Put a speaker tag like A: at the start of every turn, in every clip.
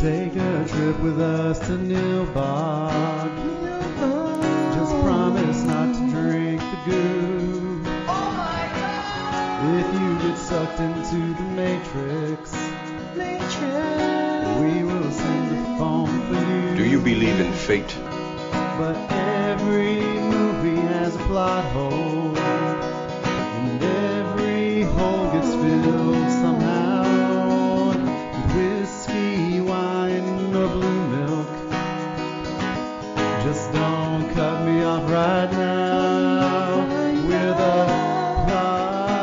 A: Take a trip with us to Nilbog. Just promise not to drink the goo.
B: Oh my God!
A: If you get sucked into the Matrix, we will sing the phone for you.
C: Do you believe in fate?
A: But every movie has a plot hole, and every hole gets filled somehow with whiskey, wine, or blue milk. Just don't cut me off right now. We're the Plotaholics,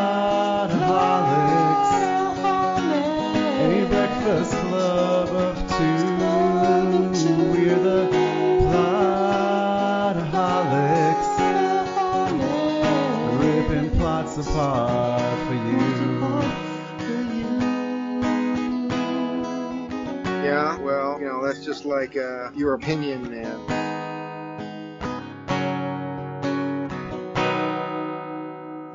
A: a breakfast club of two. We're the Plotaholics, ripping plots apart for you.
D: Yeah, well, that's just like your opinion, man.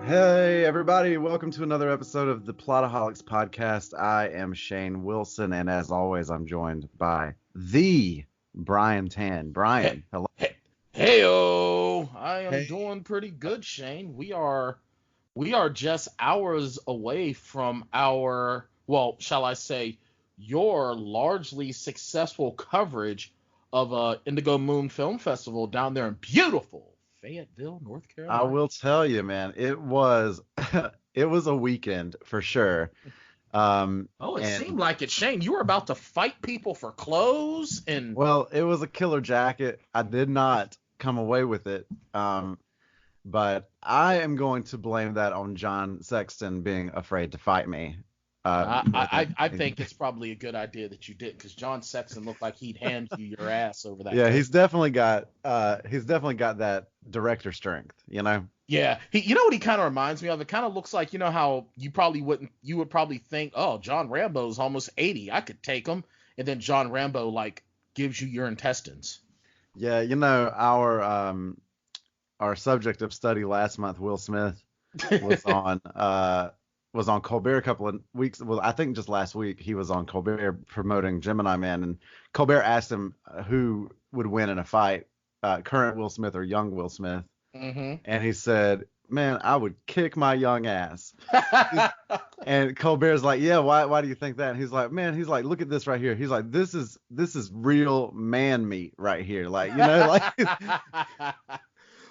A: Hey everybody, welcome to another episode of the Plotaholics podcast. I am Shane Wilson, and as always, I'm joined by the Bryan Tan. Bryan, hello.
B: Heyo! I am
A: Hey.
B: doing pretty good, Shane. We are just hours away from our, well, shall I say, your largely successful coverage of Indigo Moon Film Festival down there in beautiful Fayetteville, North Carolina.
A: I will tell you, man, it was it was a weekend for sure.
B: It seemed like it, Shane. You were about to fight people for clothes and.
A: Well, it was a killer jacket. I did not come away with it. But I am going to blame that on John Sexton being afraid to fight me.
B: I think it's probably a good idea that you did, because John Sexton looked like he'd hand you your ass over that.
A: Yeah,
B: game.
A: he's definitely got that director strength, you know.
B: Yeah, you know what he kind of reminds me of? It kind of looks like, how you would probably think, oh, John Rambo's almost 80, I could take him, and then John Rambo like gives you your intestines.
A: Yeah, our subject of study last month, Will Smith, was on Colbert a couple of weeks. Well, I think just last week he was on Colbert promoting Gemini Man, and Colbert asked him who would win in a fight, current Will Smith or young Will Smith.
B: Mm-hmm.
A: And he said, "Man, I would kick my young ass." And Colbert's like, "Yeah, why do you think that?" And he's like, "Look at this right here." He's like, "This is real man meat right here." Like, like.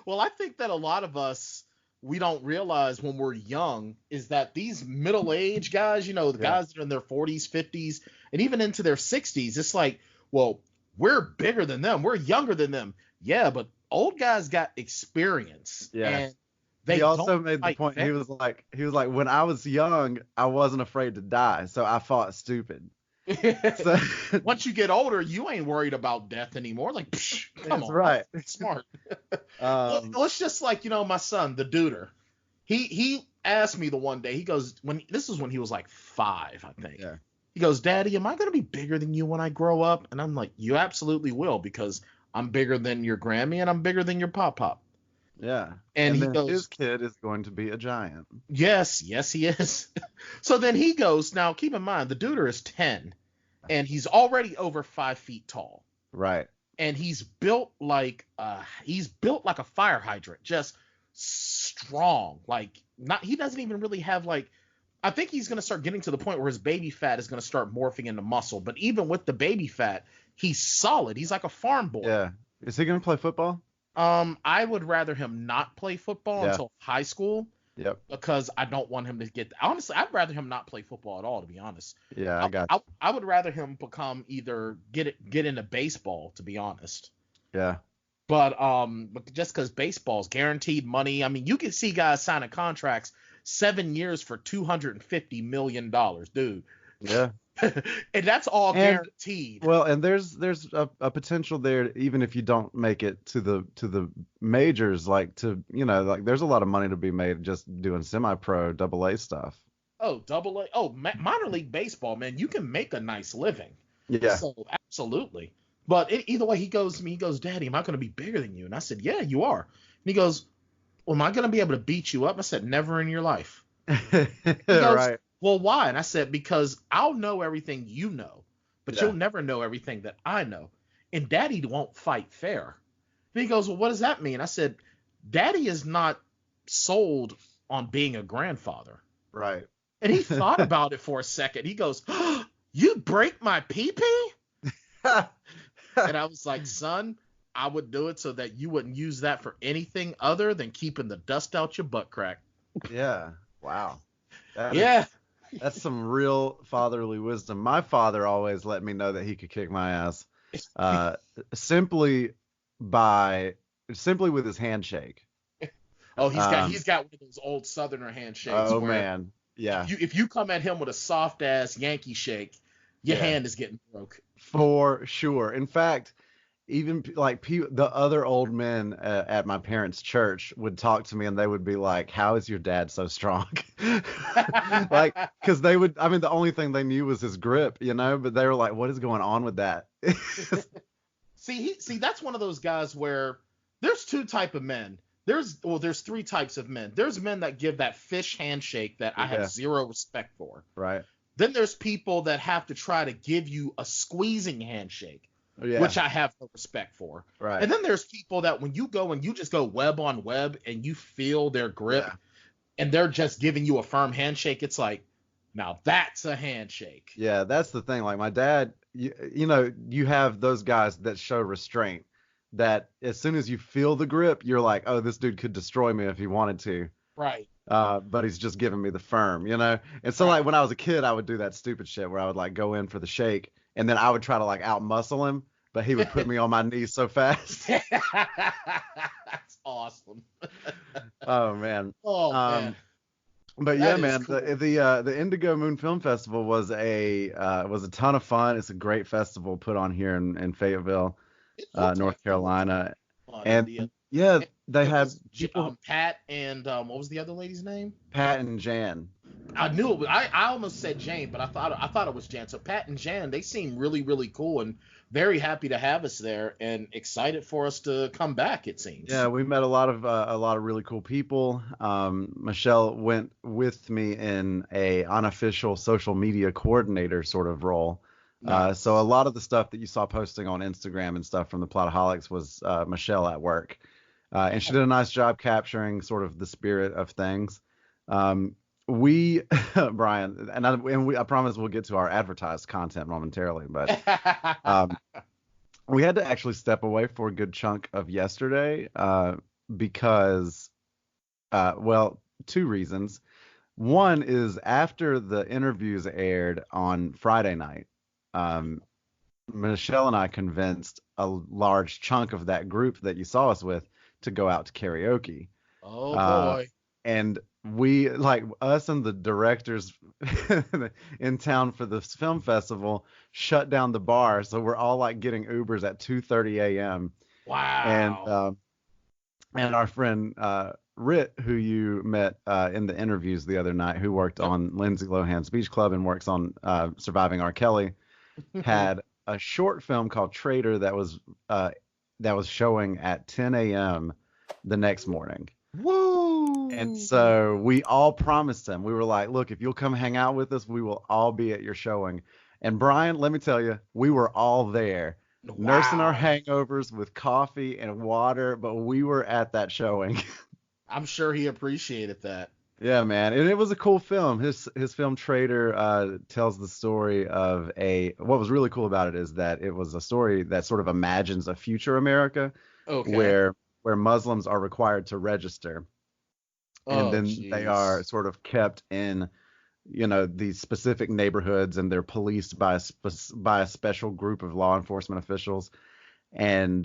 B: Well, I think that a lot of us, we don't realize when we're young is that these middle-aged guys, guys that are in their 40s, 50s, and even into their 60s, it's like, well, we're bigger than them. We're younger than them. Yeah, but old guys got experience.
A: Yeah.
B: And
A: He also made the point. He was like, when I was young, I wasn't afraid to die, so I fought stupid. So,
B: once you get older, you ain't worried about death anymore. Like, come on,
A: right?
B: Smart. Well, it's just like, my son, the duder. He asked me the one day. He goes, this is when he was like 5, I think.
A: Yeah.
B: He goes, "Daddy, am I gonna be bigger than you when I grow up?" And I'm like, "You absolutely will, because I'm bigger than your Grammy and I'm bigger than your Pop."
A: Yeah.
B: And he
A: then
B: goes,
A: his kid is going to be a giant.
B: Yes, he is. So then he goes, now keep in mind, the duder is 10 and he's already over 5 feet tall.
A: Right.
B: And he's built like a fire hydrant, just strong. He doesn't even really have I think he's going to start getting to the point where his baby fat is going to start morphing into muscle. But even with the baby fat, he's solid. He's like a farm boy.
A: Yeah. Is he going to play football?
B: I would rather him not play football until high school.
A: Yep.
B: Because I don't want him to honestly, I'd rather him not play football at all, to be honest.
A: Yeah,
B: I would rather him become either get into baseball, to be honest.
A: Yeah.
B: But just because baseball's guaranteed money, I mean, you can see guys signing contracts 7 years for $250 million, dude.
A: Yeah.
B: And that's all guaranteed.
A: Well, and there's a potential there, even if you don't make it to the majors, there's a lot of money to be made just doing semi-pro AA stuff.
B: Oh, AA. Oh, minor league baseball, man, you can make a nice living.
A: Yeah.
B: So absolutely. But either way, he goes to me, "Daddy, am I going to be bigger than you?" And I said, "Yeah, you are." And he goes, "Well, am I going to be able to beat you up?" I said, "Never in your life." He goes,
A: Right.
B: "Well, why?" And I said, "Because I'll know everything you know. but
A: Yeah.
B: you'll never know everything that I know. And Daddy won't fight fair. And he goes, well, what does that mean? I said, Daddy is not sold on being a grandfather.
A: Right.
B: And he thought about it for a second. He goes, oh, you'd break my pee-pee? And I was like, son, I would do it so that you wouldn't use that for anything other than keeping the dust out your butt crack.
A: Yeah. Wow.
B: Yeah.
A: That's some real fatherly wisdom. My father always let me know that he could kick my ass, simply with his handshake.
B: Oh, he's got one of those old Southerner handshakes.
A: Oh
B: where
A: man, yeah.
B: If you come at him with a soft ass Yankee shake, your hand is getting broke.
A: For sure. In fact, even like the other old men at my parents' church would talk to me and they would be like, "How is your dad so strong?" Like, because the only thing they knew was his grip, but they were like, "What is going on with that?"
B: See, that's one of those guys where there's two type of men. There's three types of men. There's men that give that fish handshake that I have zero respect for.
A: Right.
B: Then there's people that have to try to give you a squeezing handshake, which I have no respect for.
A: Right.
B: And then there's people that when you go and you just go web on web and you feel their grip and they're just giving you a firm handshake, it's like, now that's a handshake.
A: Yeah, that's the thing. Like my dad, you have those guys that show restraint, that as soon as you feel the grip, you're like, oh, this dude could destroy me if he wanted to.
B: Right.
A: But he's just giving me the firm, And so like when I was a kid, I would do that stupid shit where I would like go in for the shake and then I would try to like out muscle him, but he would put me on my knees so fast.
B: That's awesome.
A: Oh man.
B: Oh man.
A: But
B: That
A: yeah,
B: is
A: man,
B: cool.
A: the Indigo Moon Film Festival was a ton of fun. It's a great festival put on here in Fayetteville, North Carolina. And yeah, they had people.
B: Pat and what was the other lady's name?
A: Pat and Jan.
B: I knew it was, I almost said Jane, but I thought it was Jan. So Pat and Jan, they seem really, really cool and very happy to have us there and excited for us to come back, it seems.
A: Yeah, we met a lot of really cool people. Michelle went with me in a unofficial social media coordinator sort of role.
B: Nice.
A: So a lot of the stuff that you saw posting on Instagram and stuff from the Plotaholics was Michelle at work. And she did a nice job capturing sort of the spirit of things. We, Brian, and I promise we'll get to our advertised content momentarily, but we had to actually step away for a good chunk of yesterday because, two reasons. One is after the interviews aired on Friday night, Michelle and I convinced a large chunk of that group that you saw us with to go out to karaoke.
B: Oh boy.
A: And we, like us and the directors in town for this film festival, shut down the bar. So we're all like getting Ubers at 2:30 a.m.
B: Wow.
A: And our friend Rit, who you met in the interviews the other night, who worked on Lindsay Lohan's Beach Club and works on Surviving R. Kelly, had a short film called Traitor that was showing at 10 a.m. the next morning.
B: Woo!
A: And so we all promised him. We were like, look, if you'll come hang out with us, we will all be at your showing. And Brian, let me tell you, we were all there, nursing our hangovers with coffee and water, but we were at that showing.
B: I'm sure he appreciated that.
A: Yeah, man. And it was a cool film. His film Traitor tells the story of what was really cool about it is that it was a story that sort of imagines a future America where Muslims are required to register. And then they are sort of kept in, these specific neighborhoods, and they're policed by a special group of law enforcement officials. And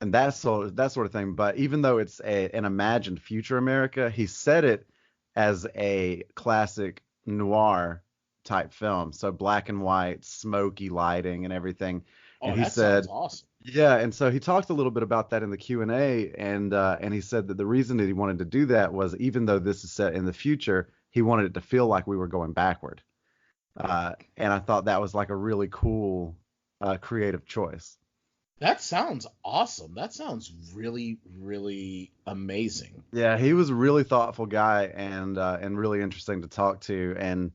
A: that sort of thing. But even though it's an imagined future America, he said it as a classic noir type film. So black and white, smoky lighting and everything.
B: Oh,
A: and he
B: that
A: said,
B: sounds awesome.
A: Yeah, and so he talked a little bit about that in the Q&A, and he said that the reason that he wanted to do that was even though this is set in the future, he wanted it to feel like we were going backward. And I thought that was like a really cool creative choice.
B: That sounds awesome. That sounds really, really amazing.
A: Yeah, he was a really thoughtful guy and really interesting to talk to. And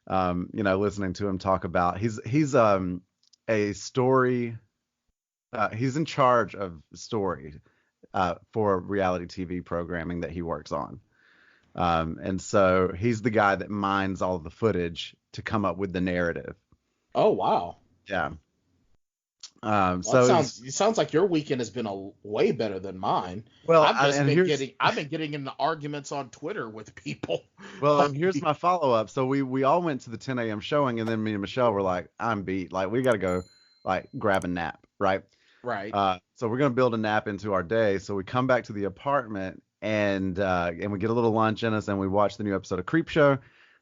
A: listening to him talk about he's a story. He's in charge of story for reality TV programming that he works on. And so he's the guy that mines all of the footage to come up with the narrative.
B: Oh, wow.
A: Yeah.
B: Well,
A: So
B: it sounds like your weekend has been way better than mine.
A: well,
B: I've been getting into arguments on Twitter with people.
A: well, and here's my follow-up. So we all went to the 10 a.m. showing, and then me and Michelle were like, I'm beat. Like, we got to go, like, grab a nap, right?
B: Right.
A: So we're going to build a nap into our day. So we come back to the apartment, and we get a little lunch in us, and we watch the new episode of Creepshow.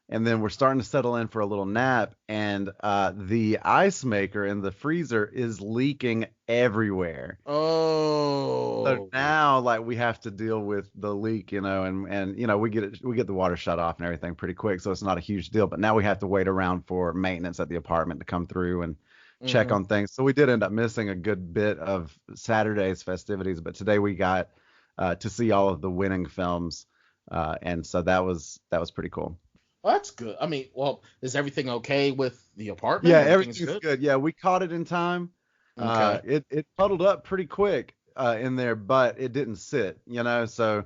A: And then we're starting to settle in for a little nap, and the ice maker in the freezer is leaking everywhere.
B: Oh.
A: So now, like, we have to deal with the leak, and we get the water shut off and everything pretty quick, so it's not a huge deal. But now we have to wait around for maintenance at the apartment to come through and check on things. So we did end up missing a good bit of Saturday's festivities, but today we got to see all of the winning films, and so that was pretty cool.
B: Well, that's good. I mean, well, is everything okay with the apartment?
A: Yeah, everything's good. Yeah, we caught it in time.
B: Okay.
A: It puddled up pretty quick in there, but it didn't sit, so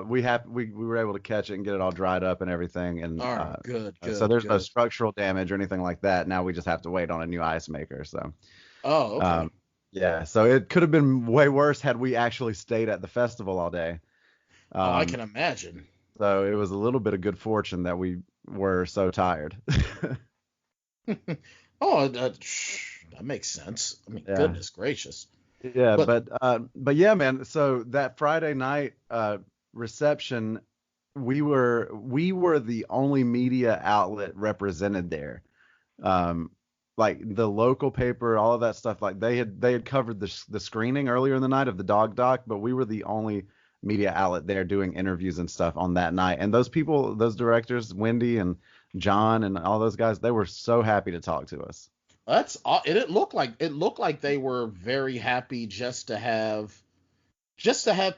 A: we were able to catch it and get it all dried up and everything. And
B: all right, good.
A: So there's no structural damage or anything like that. Now we just have to wait on a new ice maker. So.
B: Oh, okay.
A: Yeah, so it could have been way worse had we actually stayed at the festival all day.
B: I can imagine.
A: So it was a little bit of good fortune that we were so tired.
B: Oh, that makes sense. I mean, goodness gracious.
A: Yeah, but yeah, man. So that Friday night reception, we were the only media outlet represented there. Like the local paper, all of that stuff. Like they had covered the screening earlier in the night of the dog doc, but we were the only media outlet there doing interviews and stuff on that night. And those people, those directors, Wendy and John and all those guys, they were so happy to talk to us.
B: It looked like they were very happy just to have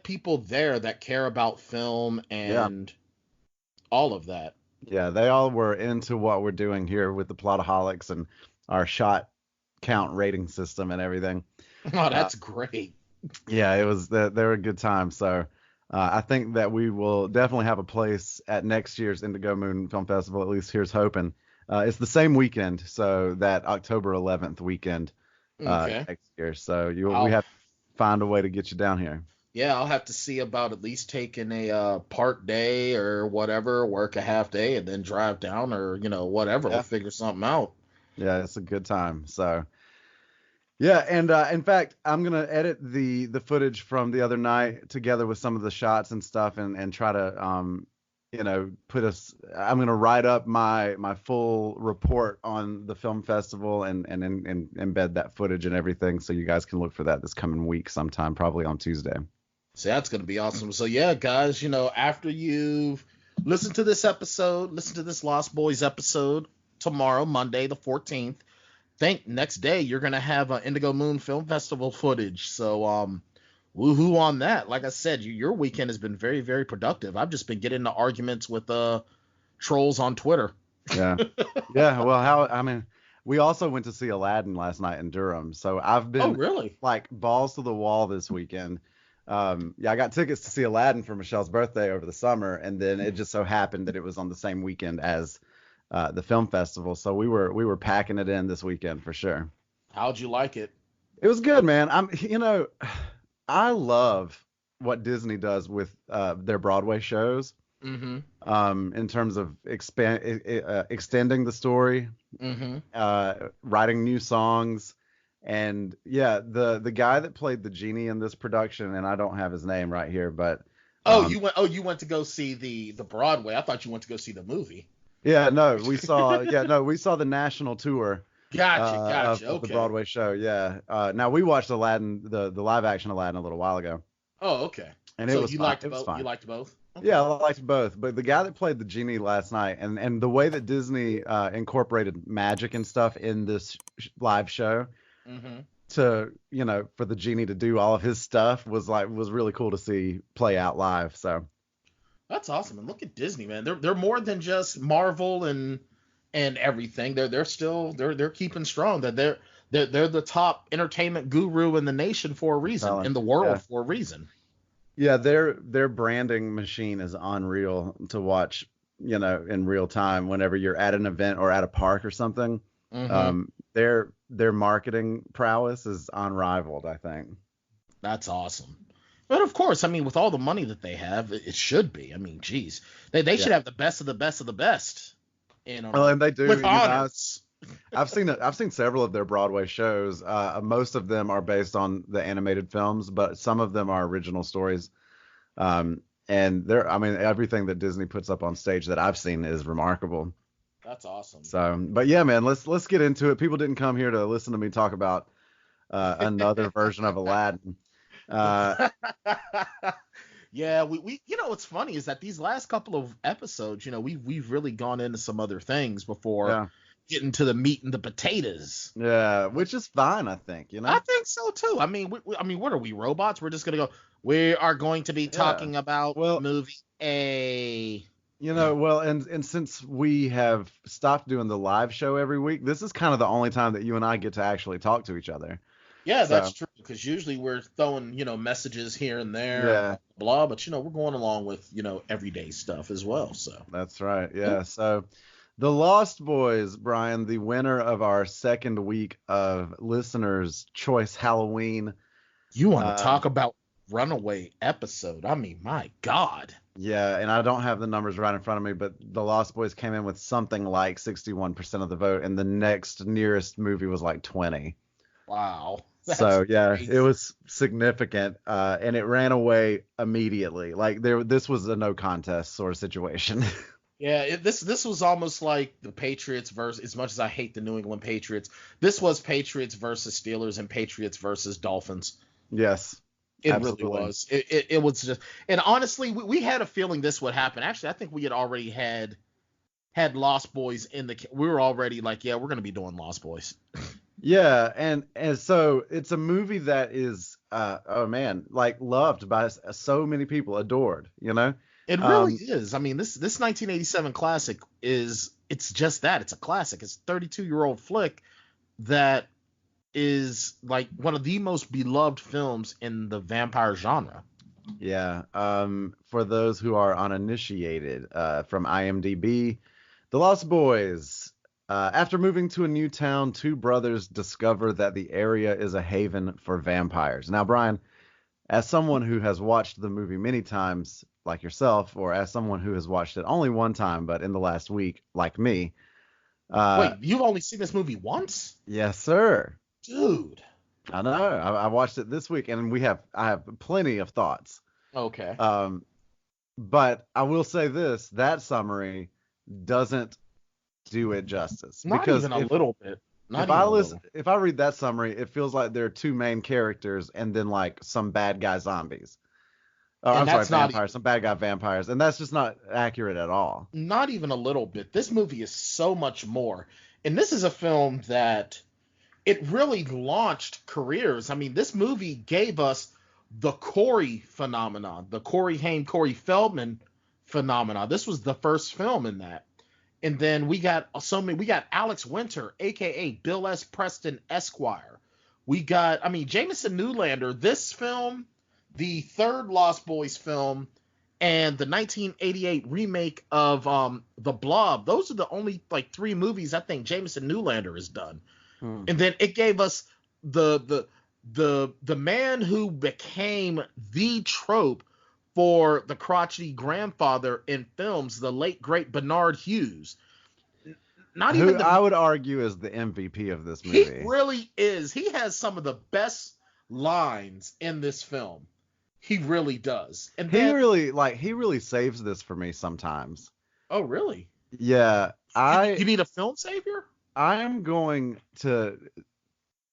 B: people there that care about film and all of that.
A: Yeah, they all were into what we're doing here with the Plotaholics and our shot count rating system and everything.
B: Oh, that's great.
A: Yeah, they were a good time. So I think that we will definitely have a place at next year's Indigo Moon Film Festival. At least here's hoping. It's the same weekend, so that October 11th weekend next year. So we have to find a way to get you down here.
B: Yeah, I'll have to see about at least taking a part day or whatever, work a half day, and then drive down or whatever. We'll figure something out.
A: Yeah, it's a good time. So. Yeah, and in fact, I'm gonna edit the footage from the other night together with some of the shots and stuff, and try to put us. I'm gonna write up my full report on the film festival and embed that footage and everything, so you guys can look for that this coming week sometime, probably on Tuesday.
B: So that's gonna be awesome. So yeah, guys, after you've listened to this episode, listen to this Lost Boys episode tomorrow, Monday the 14th. Think next day you're gonna have Indigo Moon Film Festival footage. So woohoo on that. Like I said, your weekend has been very, very productive. I've just been getting into arguments with trolls on Twitter.
A: Yeah. Yeah. Well, we also went to see Aladdin last night in Durham. So I've been
B: really
A: like balls to the wall this weekend. I got tickets to see Aladdin for Michelle's birthday over the summer, and then it just so happened that it was on the same weekend as the film festival, so we were packing it in this weekend for sure.
B: How'd you like it?
A: It was good, man. I love what Disney does with their Broadway shows.
B: Mm-hmm.
A: In terms of extending the story, writing new songs, and the guy that played the genie in this production, and I don't have his name right here, but
B: you went to go see the Broadway. I thought you went to go see the movie.
A: Yeah, no, we saw the national tour.
B: Gotcha.
A: Of the Broadway show. Yeah. Now we watched Aladdin, the live action Aladdin a little while ago.
B: Oh, okay.
A: And it was
B: liked
A: both.
B: Fine. You liked both? Okay.
A: Yeah, I liked both. But the guy that played the genie last night, and the way that Disney incorporated magic and stuff in this live show, to for the genie to do all of his stuff was really cool to see play out live. So.
B: That's awesome. And look at Disney, man. They're more than just Marvel and and everything. They're still they're keeping strong. That they're the top entertainment guru in the nation for a reason, in the world for a reason.
A: Yeah, their branding machine is unreal to watch, in real time whenever you're at an event or at a park or something.
B: Mm-hmm.
A: Their marketing prowess is unrivaled, I think.
B: That's awesome. But of course, I mean, with all the money that they have, it should be. I mean, geez, they should have the best of the best of the best.
A: Well, and they do.
B: With honors.
A: I've seen several of their Broadway shows. Most of them are based on the animated films, but some of them are original stories. And everything that Disney puts up on stage that I've seen is remarkable.
B: That's awesome.
A: So, but yeah, man, let's get into it. People didn't come here to listen to me talk about another version of Aladdin.
B: Yeah, we what's funny is that these last couple of episodes, we've really gone into some other things before getting to the meat and the potatoes.
A: Yeah, which is fine, I think.
B: I think so too. I mean, what are we, robots? We're just gonna go. We are going to be talking about movie A.
A: And since we have stopped doing the live show every week, this is kind of the only time that you and I get to actually talk to each other.
B: Yeah, that's true. Because usually we're throwing, messages here and there, blah. But we're going along with, everyday stuff as well. So
A: that's right. Yeah. So the Lost Boys, Brian, the winner of our second week of Listeners' Choice Halloween.
B: You want to talk about runaway episode? I mean, my God.
A: Yeah, and I don't have the numbers right in front of me, but the Lost Boys came in with something like 61% of the vote, and the next nearest movie was like 20.
B: Wow.
A: So yeah, crazy. It was significant, and it ran away immediately. Like this was a no contest sort of situation.
B: Yeah, this was almost like the Patriots versus. As much as I hate the New England Patriots, this was Patriots versus Steelers and Patriots versus Dolphins.
A: Yes,
B: it absolutely. Really was. It was just, and honestly, we had a feeling this would happen. Actually, I think we had already had Lost Boys in the. We were already like, yeah, we're gonna be doing Lost Boys.
A: Yeah, and so it's a movie that is, like loved by so many people, adored,
B: It really is. I mean, this 1987 classic it's just that. It's a classic. It's a 32-year-old flick that is like one of the most beloved films in the vampire genre.
A: Yeah. For those who are uninitiated, from IMDb, The Lost Boys. After moving to a new town, two brothers discover that the area is a haven for vampires. Now, Brian, as someone who has watched the movie many times, like yourself, or as someone who has watched it only one time, but in the last week, like me.
B: Wait, you've only seen this movie once?
A: Yes, sir.
B: Dude.
A: I know. I watched it this week, and I have plenty of thoughts.
B: Okay.
A: But I will say this: that summary doesn't do it justice.
B: Not
A: because
B: even a little bit.
A: If I read that summary, it feels like there are two main characters and then like some bad guy zombies. Oh, I'm sorry, vampires. Some bad guy vampires, and that's just not accurate at all.
B: Not even a little bit. This movie is so much more, and this is a film that it really launched careers. I mean, this movie gave us the Corey phenomenon, the Corey Haim, Corey Feldman phenomenon. This was the first film in that. And then we got Alex Winter, aka Bill S. Preston Esquire. We got, Jameson Newlander. This film, the third Lost Boys film, and the 1988 remake of The Blob. Those are the only like three movies I think Jameson Newlander has done. And then it gave us the man who became the trope for the crotchety grandfather in films, the late great Bernard Hughes.
A: I would argue is the MVP of this movie.
B: He really is. He has some of the best lines in this film. He really does. And
A: he really saves this for me sometimes.
B: Oh, really?
A: Yeah.
B: You need a film savior?
A: I'm going to,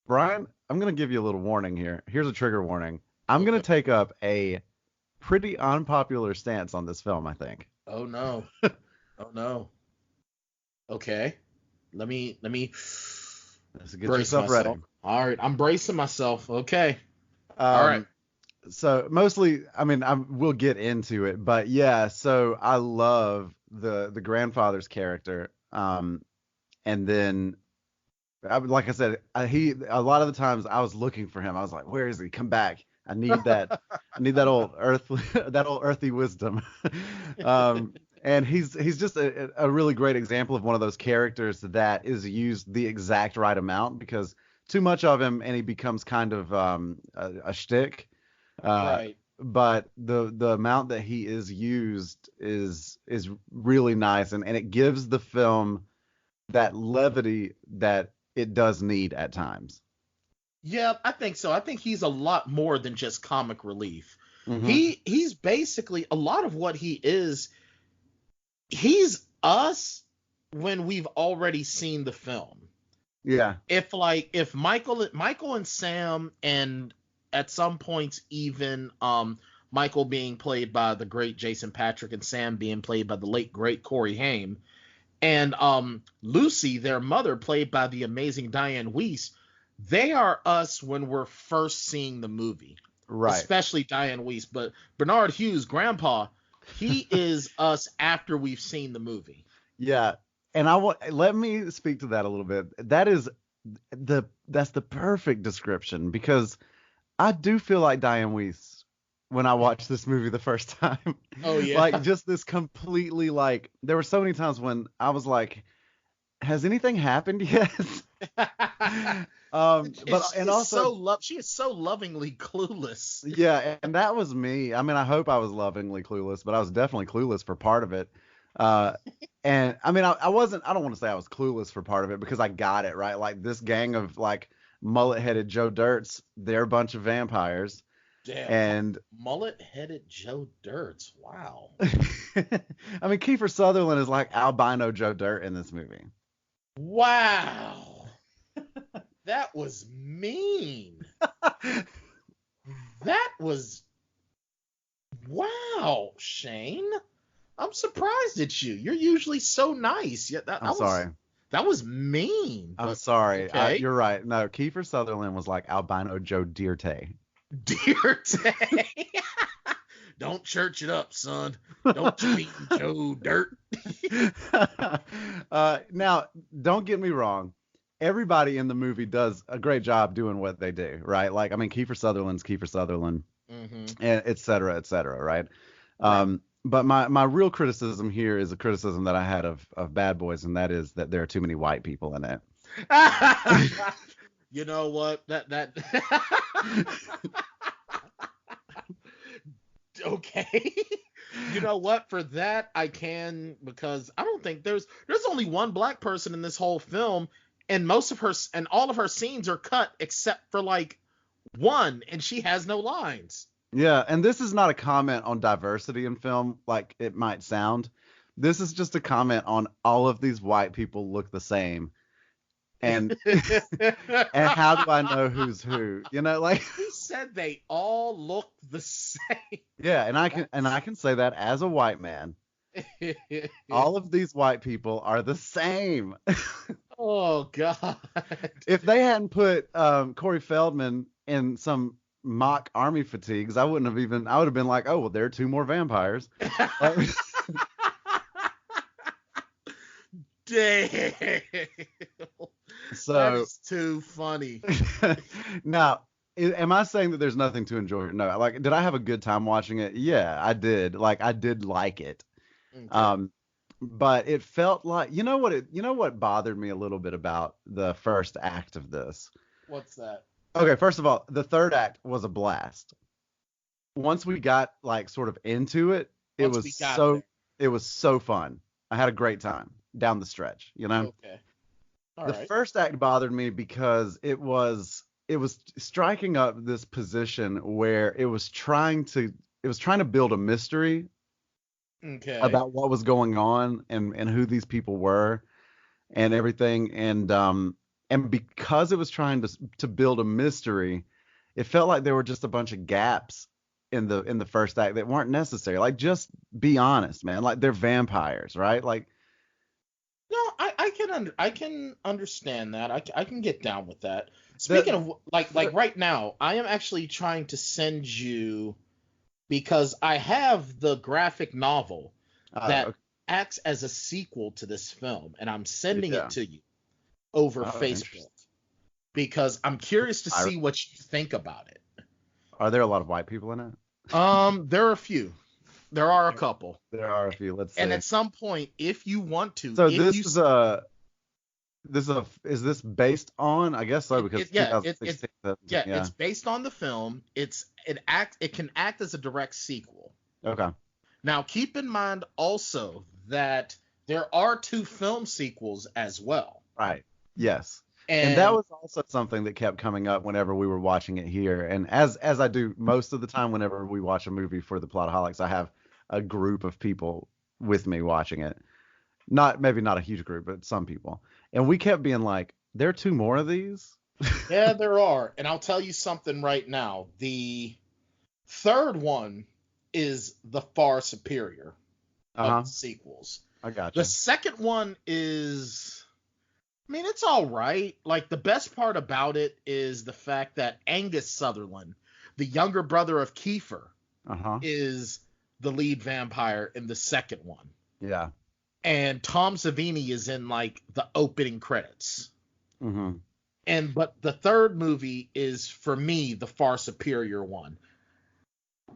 A: Brian, I'm going to give you a little warning here. Here's a trigger warning. I'm going to take up a pretty unpopular stance on this film, I think.
B: Oh no. Oh no. Okay. Let me
A: Let's get yourself ready.
B: All right, I'm bracing myself. Okay. All right.
A: So mostly, we'll get into it, but yeah, so I love the grandfather's character. and then like I said, a lot of the times I was looking for him. I was like, where is he? Come back. I need that. I need that old earthy wisdom. And he's just a really great example of one of those characters that is used the exact right amount, because too much of him and he becomes kind of a shtick.
B: Right.
A: But the amount that he is used is really nice, and it gives the film that levity that it does need at times.
B: Yeah, I think so. I think he's a lot more than just comic relief.
A: Mm-hmm.
B: He's basically, a lot of what he is, he's us when we've already seen the film.
A: Yeah.
B: If Michael and Sam, and at some points even Michael being played by the great Jason Patric and Sam being played by the late great Corey Haim, and Lucy, their mother, played by the amazing Dianne Weist, they are us when we're first seeing the movie.
A: Right.
B: Especially Dianne Weist. But Bernard Hughes, Grandpa, he is us after we've seen the movie.
A: Yeah. And let me speak to that a little bit. That's the perfect description, because I do feel like Dianne Weist when I watched this movie the first time.
B: Oh yeah.
A: Like, just this completely, like, there were so many times when I was like, has anything happened yet?
B: She is so lovingly clueless.
A: Yeah, and that was me. I mean, I hope I was lovingly clueless, but I was definitely clueless for part of it. And I mean, I wasn't. I don't want to say I was clueless for part of it, because I got it right. Like, this gang of like mullet-headed Joe Dirts, they're a bunch of vampires.
B: Damn.
A: And
B: mullet-headed Joe Dirts. Wow.
A: I mean, Keifer Sutherland is like albino Joe Dirt in this movie.
B: Wow. That was mean. That was... Wow, Shane. I'm surprised at you. You're usually so nice. Yeah,
A: I'm sorry.
B: That was mean.
A: I'm sorry.
B: Okay.
A: You're right. No, Keifer Sutherland was like albino Joe Dirte.
B: Dirte. Don't church it up, son. Don't you mean Joe Dirt.
A: Now, don't get me wrong. Everybody in the movie does a great job doing what they do, right? Like, I mean, Keifer Sutherland's Keifer Sutherland, and et cetera, right? But my real criticism here is a criticism that I had of Bad Boys, and that is that there are too many white people in it.
B: You know what? That okay. You know what? For that, I can, because I don't think there's only one black person in this whole film, and all of her scenes are cut except for like one, and she has no lines.
A: Yeah, and this is not a comment on diversity in film like it might sound. This is just a comment on all of these white people look the same. And and how do I know who's who? You know, like,
B: he said they all look the same.
A: Yeah, and I can say that as a white man. All of these white people are the same.
B: Oh God.
A: If they hadn't put Corey Feldman in some mock army fatigues, I would have been like, oh, well, there are two more vampires.
B: Damn.
A: So
B: that is too funny.
A: Now, am I saying that there's nothing to enjoy? No. Like, did I have a good time watching it? Yeah, I did. Like, I did like it. Okay. But it felt like, you know what bothered me a little bit about the first act of this?
B: What's that?
A: Okay, first of all, the third act was a blast. Once we got like sort of into it, it was so fun. I had a great time down the stretch, you know?
B: Okay.
A: The first act bothered me because it was striking up this position where it was trying to build a mystery about what was going on and who these people were and everything, and because it was trying to build a mystery, it felt like there were just a bunch of gaps in the first act that weren't necessary. Like, just be honest, man. Like, they're vampires, right? Like,
B: no, I can understand that. I can get down with that. Speaking of like right now, I am actually trying to send you, because I have the graphic novel that acts as a sequel to this film, and I'm sending it to you. over
A: Oh,
B: Facebook because I'm curious to see what you think about it.
A: Are there a lot of white people in it?
B: There are a few. There are a couple.
A: There are a few. Let's see.
B: And at some point, if you want to,
A: So is this based on? I guess so, because 2016.
B: It's based on the film. It can act as a direct sequel.
A: Okay.
B: Now keep in mind also that there are 2 film sequels as well.
A: Right. Yes. And that was also something that kept coming up whenever we were watching it here. And as I do most of the time whenever we watch a movie for the Plotaholics, I have a group of people with me watching it. Maybe not a huge group, but some people. And we kept being like, there are 2 more of these?
B: Yeah, there are. And I'll tell you something right now. The third one is the far superior of the sequels.
A: I gotcha.
B: The second one is, I mean, it's all right. Like, the best part about it is the fact that Angus Sutherland, the younger brother of Keifer, is the lead vampire in the second one.
A: Yeah.
B: And Tom Savini is in, like, the opening credits.
A: Mm-hmm.
B: But the third movie is, for me, the far superior one.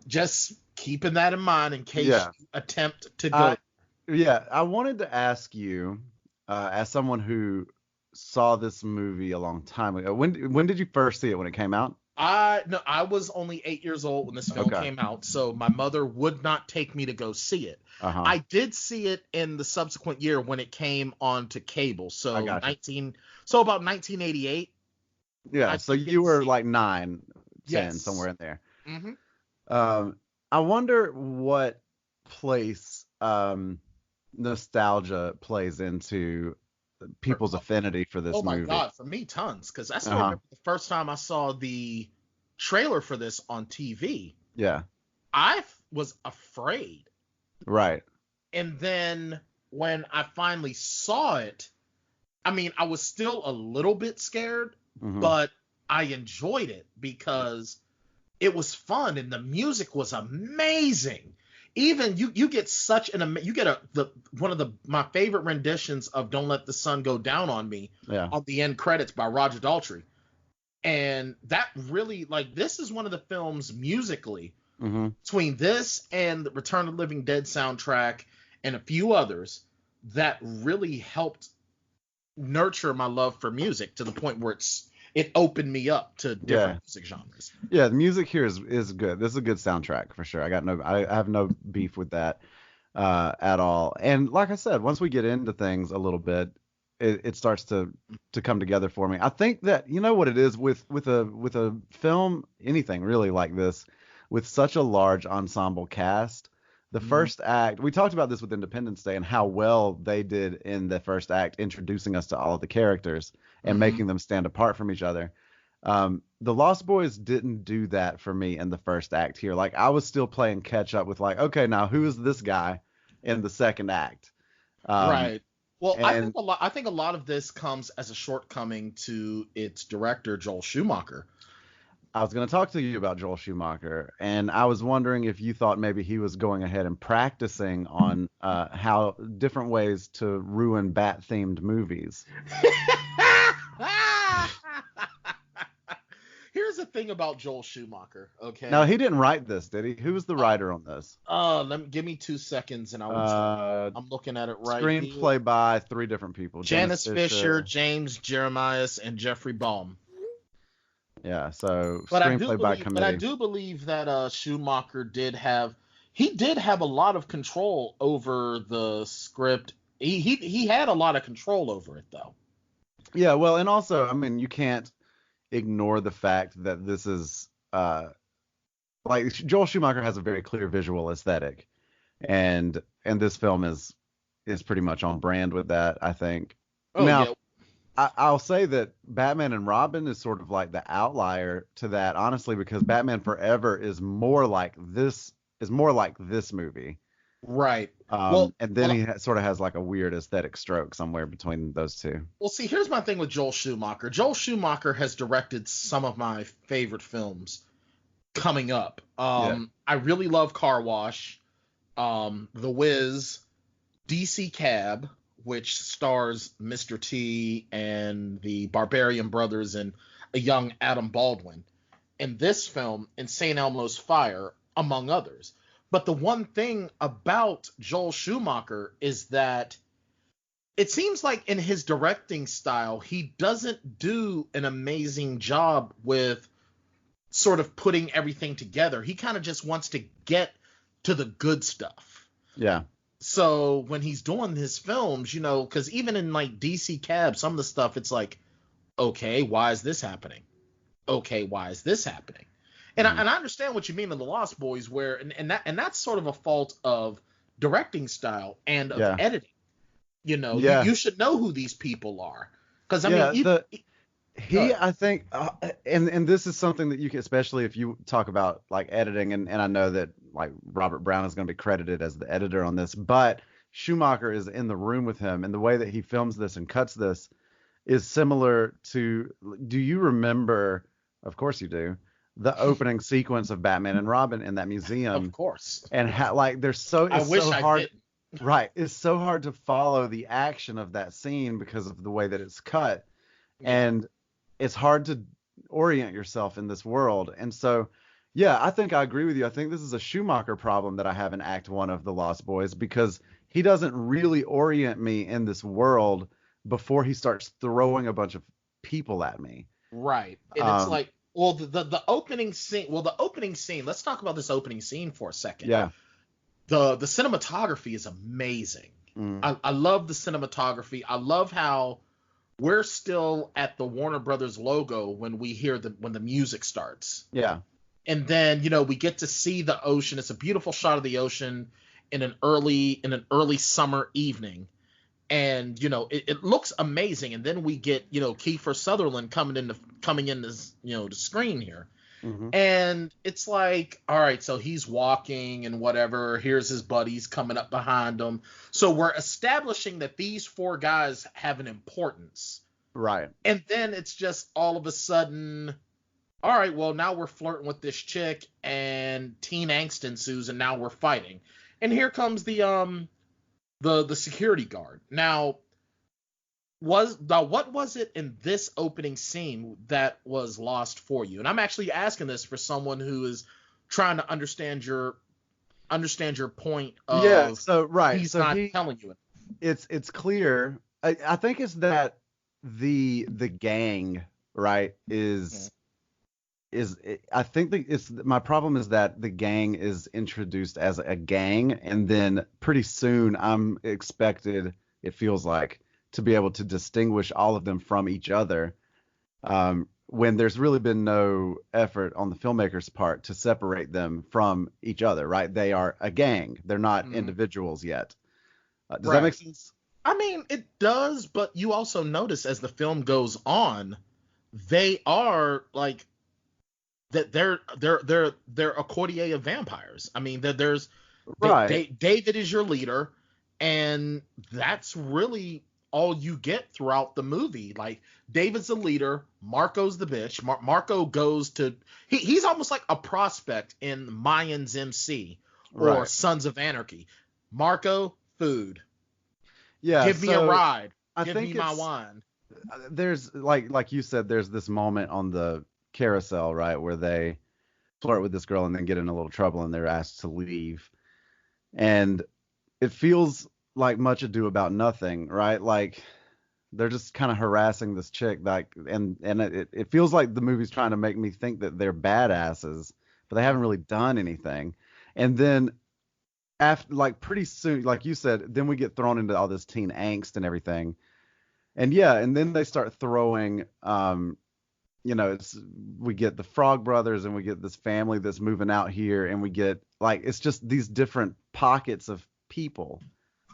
B: Just keeping that in mind in case you attempt to go.
A: I wanted to ask you, as someone who saw this movie a long time ago, when did you first see it? When it came out?
B: I was only 8 years old when this film came out, so my mother would not take me to go see it. I did see it in the subsequent year when it came onto cable, so about 1988.
A: Yeah, so you were like 9, 10, somewhere in there.
B: Mm-hmm.
A: I wonder what place nostalgia plays into people's affinity for this movie.
B: Oh my God, for me, tons. Because I still remember the first time I saw the trailer for this on TV.
A: Yeah.
B: I was afraid.
A: Right.
B: And then when I finally saw it, I mean, I was still a little bit scared, but I enjoyed it because it was fun and the music was amazing. Even you get such one of my favorite renditions of "Don't Let the Sun Go Down on Me" on the end credits by Roger Daltrey, and that really, like, this is one of the films musically between this and the Return of the Living Dead soundtrack and a few others that really helped nurture my love for music to the point where it opened me up to different music genres. Yeah,
A: the music here is good. This is a good soundtrack for sure. I have no beef with that at all. And like I said, once we get into things a little bit, it starts to come together for me. I think that, you know what it is with a film, anything really like this, with such a large ensemble cast. The first act, we talked about this with Independence Day and how well they did in the first act, introducing us to all of the characters and making them stand apart from each other. The Lost Boys didn't do that for me in the first act here. Like, I was still playing catch up with, like, okay, now who is this guy in the second act?
B: Right. Well, I think a lot of this comes as a shortcoming to its director, Joel Schumacher.
A: I was going to talk to you about Joel Schumacher, and I was wondering if you thought maybe he was going ahead and practicing on how different ways to ruin bat-themed movies.
B: Here's the thing about Joel Schumacher, okay?
A: Now, he didn't write this, did he? Who was the writer on this?
B: Give me 2 seconds, and I'm looking at it right here.
A: Screenplay by 3 different people.
B: Janice Fisher, James Jeremias, and Jeffrey Baum.
A: Yeah, so screenplay by committee.
B: But I do believe that Schumacher did have a lot of control over the script. He had a lot of control over it, though.
A: Yeah, well, and also, I mean, you can't ignore the fact that this is like Joel Schumacher has a very clear visual aesthetic, and this film is pretty much on brand with that, I think. I'll say that Batman and Robin is sort of like the outlier to that, honestly, because Batman Forever is more like this movie.
B: Right.
A: And then he sort of has like a weird aesthetic stroke somewhere between those two.
B: Well, see, here's my thing with Joel Schumacher. Joel Schumacher has directed some of my favorite films coming up. I really love Car Wash, The Wiz, DC Cab, which stars Mr. T and the Barbarian Brothers and a young Adam Baldwin. In this film, in St. Elmo's Fire, among others. But the one thing about Joel Schumacher is that it seems like in his directing style, he doesn't do an amazing job with sort of putting everything together. He kind of just wants to get to the good stuff.
A: Yeah.
B: So when he's doing his films, you know, because even in like DC Cab, some of the stuff, it's like, okay, why is this happening? Okay, why is this happening? And I understand what you mean in The Lost Boys, where and that's sort of a fault of directing style and of editing. You know, you should know who these people are, because I mean, I
A: think, and this is something that you can, especially if you talk about like editing, and I know that like Robert Brown is going to be credited as the editor on this, but Schumacher is in the room with him, and the way that he films this and cuts this is similar to. Do you remember? Of course you do. The opening sequence of Batman and Robin in that museum.
B: Of course.
A: And how, like, there's so it's
B: I wish
A: so
B: I
A: hard.
B: didn't.
A: Right. It's so hard to follow the action of that scene because of the way that it's cut. Yeah. And it's hard to orient yourself in this world. And so, yeah, I think I agree with you. I think this is a Schumacher problem that I have in Act 1 of The Lost Boys, because he doesn't really orient me in this world before he starts throwing a bunch of people at me.
B: Right. And it's like, well, the opening scene. Well, the opening scene. Let's talk about this opening scene for a second.
A: Yeah.
B: The cinematography is amazing. I love the cinematography. I love how we're still at the Warner Brothers logo when we hear when the music starts.
A: Yeah.
B: And then, you know, we get to see the ocean. It's a beautiful shot of the ocean in an early summer evening. And, you know, it looks amazing. And then we get, you know, Keifer Sutherland coming in this, you know, the screen here. Mm-hmm. And it's like, all right, so he's walking and whatever. Here's his buddies coming up behind him. So we're establishing that these four guys have an importance.
A: Right.
B: And then it's just all of a sudden, all right, well, now we're flirting with this chick and teen angst ensues, and now we're fighting. And here comes the security guard. Now, what was it in this opening scene that was lost for you? And I'm actually asking this for someone who is trying to understand your point of
A: so right.
B: He's not telling you it.
A: It's clear. I think it's that the gang, right, I think that my problem is that the gang is introduced as a gang, and then pretty soon I'm expected, it feels like, to be able to distinguish all of them from each other, when there's really been no effort on the filmmaker's part to separate them from each other, right? They are a gang. They're not individuals yet. Does that make sense?
B: I mean, it does, but you also notice as the film goes on, they are like that they're a coterie of vampires. I mean, there's David is your leader, and that's really all you get throughout the movie. Like, David's the leader, Marco's the bitch. Marco goes to he's almost like a prospect in Mayans MC or Sons of Anarchy. Marco, food.
A: Yeah,
B: give me a ride. Give me my wine.
A: There's like you said, there's this moment on the carousel, right, where they flirt with this girl and then get in a little trouble and they're asked to leave, and it feels like Much Ado About Nothing, right? Like they're just kind of harassing this chick, like, and it feels like the movie's trying to make me think that they're badasses, but they haven't really done anything. And then after, like, pretty soon, like you said, then we get thrown into all this teen angst and everything, and then they start throwing you know, we get the Frog Brothers and we get this family that's moving out here, and we get, like, it's just these different pockets of people.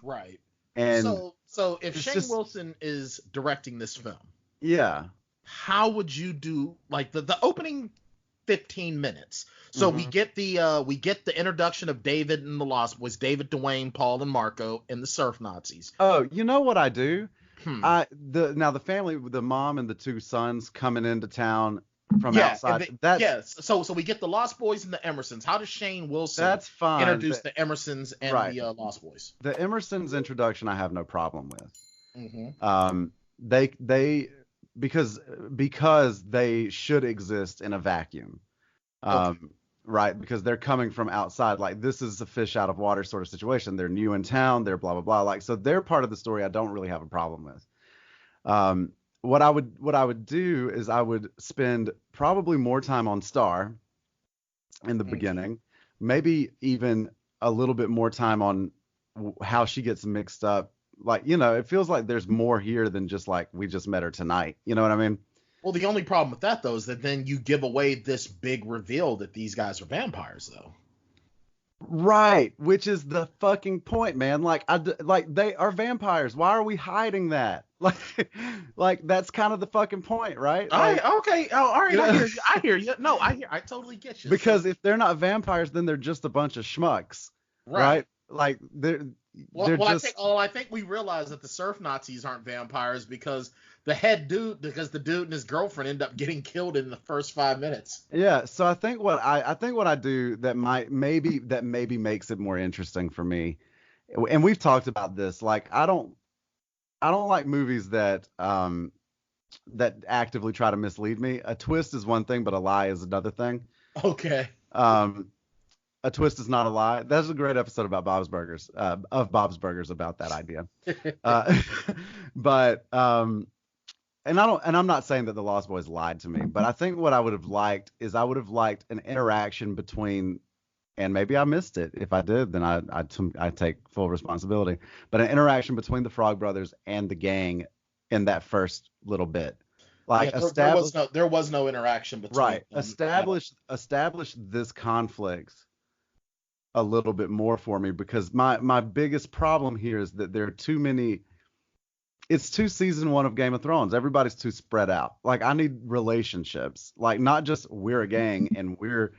B: Right.
A: And
B: so if Shane Wilson is directing this film,
A: yeah,
B: how would you do, like, the opening 15 minutes? So we get the introduction of David and the Lost Boys, David, Dwayne, Paul, and Marco, and the Surf Nazis.
A: Oh, you know what I do? Now the family, the mom and the two sons coming into town, from outside.
B: Yes. So we get the Lost Boys and the Emersons. How does Shane Wilson
A: That's fine.
B: introduce the Emersons and the Lost Boys?
A: The Emersons introduction I have no problem with.
B: Mm-hmm.
A: They because they should exist in a vacuum.
B: Okay.
A: Right, because they're coming from outside. Like, this is a fish out of water sort of situation. They're new in town. They're blah blah blah. Like, so they're part of the story I don't really have a problem with. What I would do is I would spend probably more time on Star in the beginning, maybe even a little bit more time on how she gets mixed up. Like, it feels like there's more here than just like we just met her tonight. You know what I mean?
B: Well, the only problem with that, though, is that then you give away this big reveal that these guys are vampires, though.
A: Right, which is the fucking point, man. Like, they are vampires. Why are we hiding that? Like that's kind of the fucking point, right? Like,
B: okay. Oh, all right. I hear you. No, I totally get you.
A: Because if they're not vampires, then they're just a bunch of schmucks, right? Like they're just.
B: I think we realize that the surf Nazis aren't vampires because the dude and his girlfriend end up getting killed in the first 5 minutes.
A: Yeah, so I think what I do that maybe makes it more interesting for me, and we've talked about this. Like, I don't like movies that actively try to mislead me. A twist is one thing, but a lie is another thing.
B: Okay.
A: A twist is not a lie. That's a great episode about Bob's Burgers, about that idea. But and I'm not saying that the Lost Boys lied to me, but I think what I would have liked is an interaction between, and maybe I missed it. If I did, then I take full responsibility. But an interaction between the Frog Brothers and the gang in that first little bit. Like,
B: there was no interaction between them.
A: Establish this conflict a little bit more for me, because my biggest problem here is that there are too many. It's season 1 of Game of Thrones. Everybody's too spread out. Like, I need relationships. Like, not just we're a gang and we're,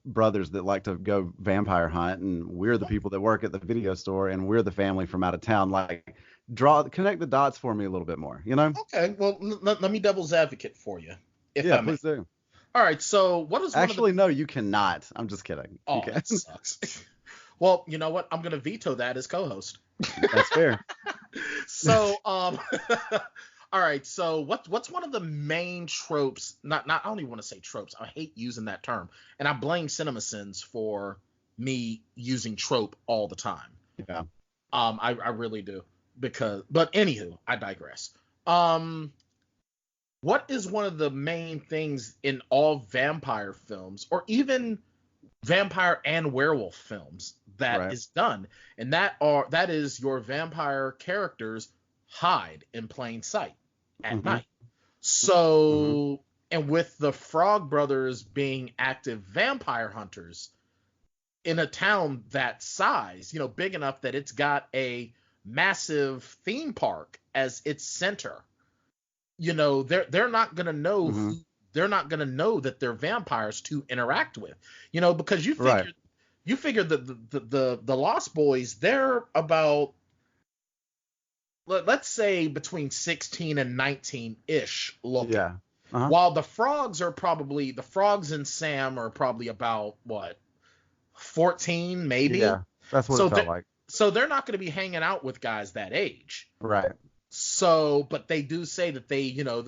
A: brothers that like to go vampire hunt, and we're the people that work at the video store, and we're the family from out of town. Like, connect the dots for me a little bit more,
B: Okay, well, let me devil's advocate for you.
A: Please do.
B: All right, so what is
A: no, you cannot. I'm just kidding.
B: Oh, that sucks. Well, you know what? I'm gonna veto that as co-host.
A: That's fair.
B: So, all right. So, what's one of the main tropes? Not I don't even want to say tropes. I hate using that term, and I blame CinemaSins for me using trope all the time.
A: Yeah.
B: I really do, but anywho, I digress. What is one of the main things in all vampire films, or even vampire and werewolf films, that is done? And that is your vampire characters hide in plain sight at night. So, and with the Frog Brothers being active vampire hunters in a town that size, big enough that it's got a massive theme park as its center, they're not gonna know they're not gonna know that they're vampires to interact with, because you figure that the Lost Boys, they're about, let's say, between 16 and 19 ish looking.
A: Yeah.
B: While the frogs and Sam are probably about 14 maybe.
A: Yeah, that's what it felt like.
B: So they're not going to be hanging out with guys that age.
A: Right.
B: So, but they do say that they know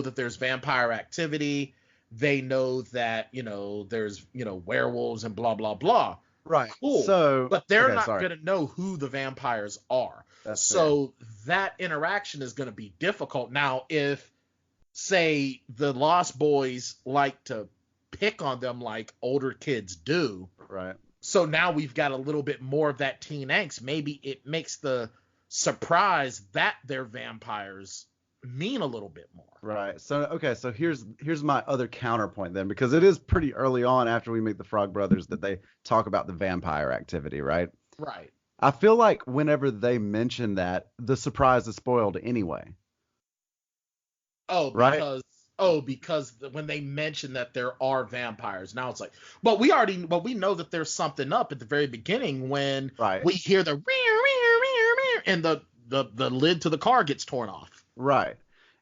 B: that there's vampire activity. They know that, there's, werewolves and blah, blah, blah.
A: Right.
B: Cool.
A: So,
B: but they're not going to know who the vampires are.
A: That's
B: fair. That interaction is going to be difficult. Now, if, say, the Lost Boys like to pick on them like older kids do.
A: Right.
B: So now we've got a little bit more of that teen angst. Maybe it makes the surprise that they're vampires mean a little bit more.
A: Right. So here's my other counterpoint then, because it is pretty early on after we meet the Frog Brothers that they talk about the vampire activity, right?
B: Right.
A: I feel like whenever they mention that, the surprise is spoiled anyway.
B: Because when they mention that there are vampires, now it's like, but we know that there's something up at the very beginning when we hear the and the lid to the car gets torn off.
A: Right.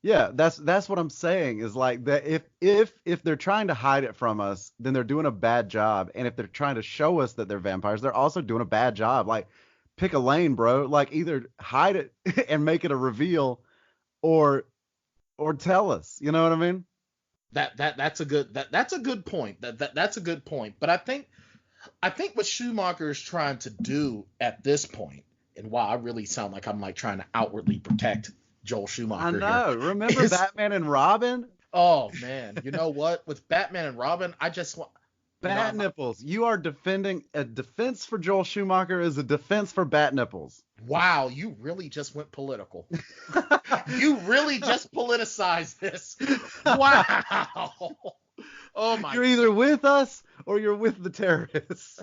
A: Yeah, that's what I'm saying is like that if they're trying to hide it from us, then they're doing a bad job. And if they're trying to show us that they're vampires, they're also doing a bad job. Like pick a lane, bro. Like either hide it and make it a reveal or tell us. You know what I mean?
B: That's a good point. That's a good point. But I think what Schumacher is trying to do at this point, and wow, I really sound like I'm like trying to outwardly protect Joel Schumacher
A: I know.
B: here.
A: Remember Batman and Robin?
B: Oh man, you know what? With Batman and Robin, I just want
A: Bat nipples. You are defending a defense for Joel Schumacher is a defense for bat nipples.
B: Wow, you really just went political. You really just politicized this. Wow. Oh my.
A: You're either with us or you're with the terrorists.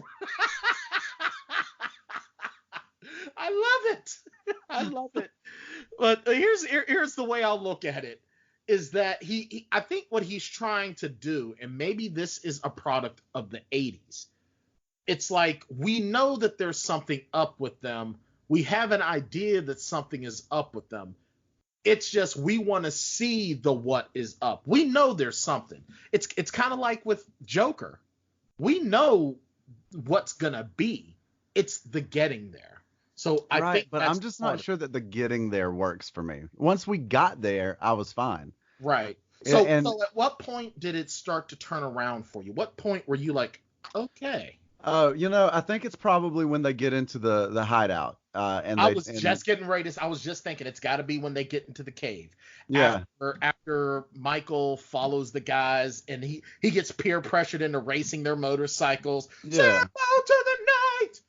B: I love it. I love it. But here's the way I'll look at it is that I think what he's trying to do, and maybe this is a product of the 80s. It's like we know that there's something up with them. We have an idea that something is up with them. It's just we want to see the what is up. We know there's something. It's kind of like with Joker. We know what's gonna be. It's the getting there. So I think,
A: but I'm just not sure that the getting there works for me. Once we got there, I was fine.
B: Right. So at what point did it start to turn around for you? What point were you like, okay?
A: Oh, I think it's probably when they get into the hideout.
B: I was just thinking it's got to be when they get into the cave.
A: Yeah.
B: After Michael follows the guys and he gets peer pressured into racing their motorcycles.
A: Yeah.
B: Out to the night.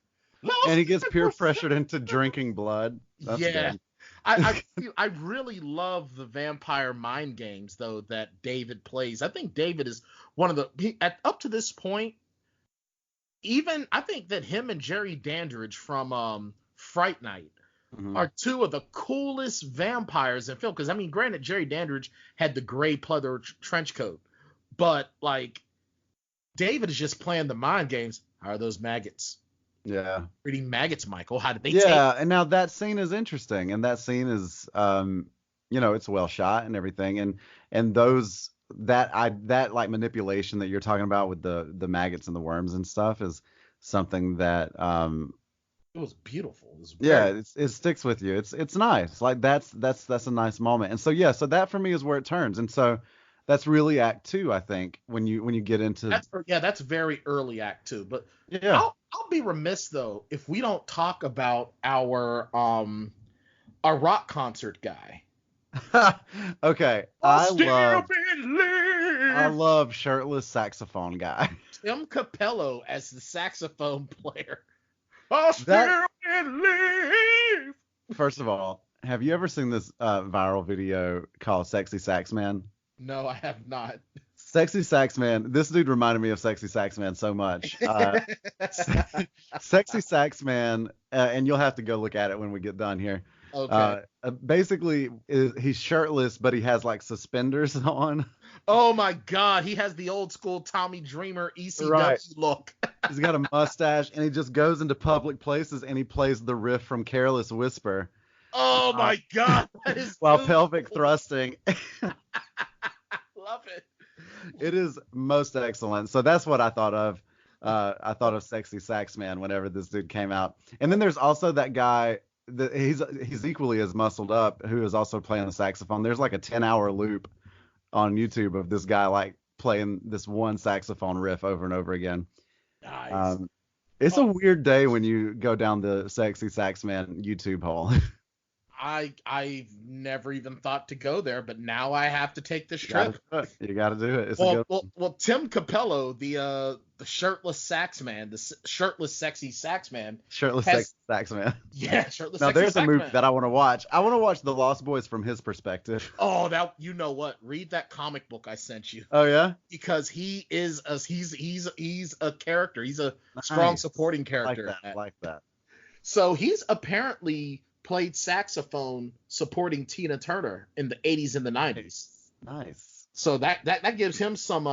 A: And he gets peer pressured into drinking blood. That's good.
B: I really love the vampire mind games though that David plays. I think David is one of up to this point. Even I think that him and Jerry Dandridge from Fright Night are two of the coolest vampires in film. Because I mean, granted, Jerry Dandridge had the gray pleather trench coat, but like David is just playing the mind games. How are those maggots?
A: Yeah.
B: Reading maggots, Michael. How did they?
A: Yeah, and now that scene is interesting, and that scene is, it's well shot and everything, and those that like manipulation that you're talking about with the maggots and the worms and stuff is something that
B: it was beautiful.
A: It sticks with you. It's nice. Like that's a nice moment. And so so that for me is where it turns. And so that's really Act 2, I think, when you get into
B: that's very early Act 2. But
A: yeah,
B: I'll be remiss though if we don't talk about our rock concert guy.
A: Okay, I love shirtless saxophone guy.
B: Tim Capello as the saxophone player. I'll still believe.
A: First of all, have you ever seen this viral video called Sexy Sax Man?
B: No, I have not.
A: Sexy Sax Man. This dude reminded me of Sexy Sax Man so much. Sexy Sax Man, and you'll have to go look at it when we get done here.
B: Okay.
A: Basically, he's shirtless, but he has like suspenders on.
B: Oh my God, he has the old school Tommy Dreamer ECW look.
A: He's got a mustache, and he just goes into public places and he plays the riff from Careless Whisper.
B: Oh my God, that is
A: while pelvic thrusting.
B: Love it.
A: It is most excellent. So that's what I thought of. I thought of Sexy Sax Man whenever this dude came out. And then there's also that guy that he's equally as muscled up who is also playing the saxophone. There's like a 10-hour loop on YouTube of this guy like playing this one saxophone riff over and over again.
B: Nice.
A: It's a weird day when you go down the Sexy Sax Man YouTube hole.
B: I've never even thought to go there, but now I have to take this trip.
A: You got to do it. It's
B: well, Tim Capello, the shirtless sax man, the shirtless sexy sax man.
A: Sexy sax man.
B: Yeah, shirtless
A: now,
B: sexy
A: there's
B: sax
A: a movie
B: man.
A: that I want to watch. I want to watch The Lost Boys from his perspective.
B: Oh, now you know what? Read that comic book I sent you.
A: Oh yeah.
B: Because he's a character. He's a strong supporting character.
A: I like that.
B: So he's apparently played saxophone supporting Tina Turner in the 80s and the 90s.
A: Nice.
B: So that gives him some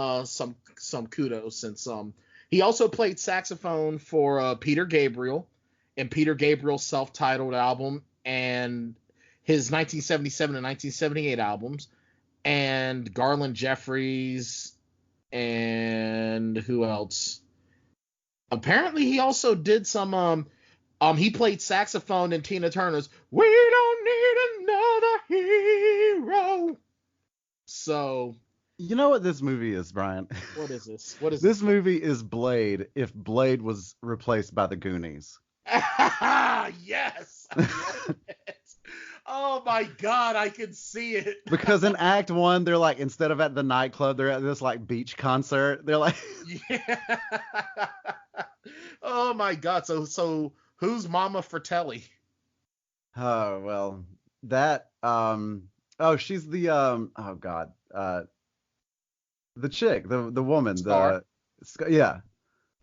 B: kudos, and he also played saxophone for Peter Gabriel in Peter Gabriel's self-titled album, and his 1977 and 1978 albums, and Garland Jeffries, and who else? Apparently, he also did some. He played saxophone in Tina Turner's "We Don't Need Another Hero." So,
A: you know what this movie is, Brian?
B: What is this? What is
A: this movie? Is Blade if Blade was replaced by the Goonies?
B: Yes. Oh my God, I can see it.
A: Because in Act 1, they're like, instead of at the nightclub, they're at this like beach concert. They're like,
B: yeah. Oh my God. So who's Mama Fratelli?
A: Oh well, that she's the oh God, the chick, the woman,
B: Star?
A: yeah.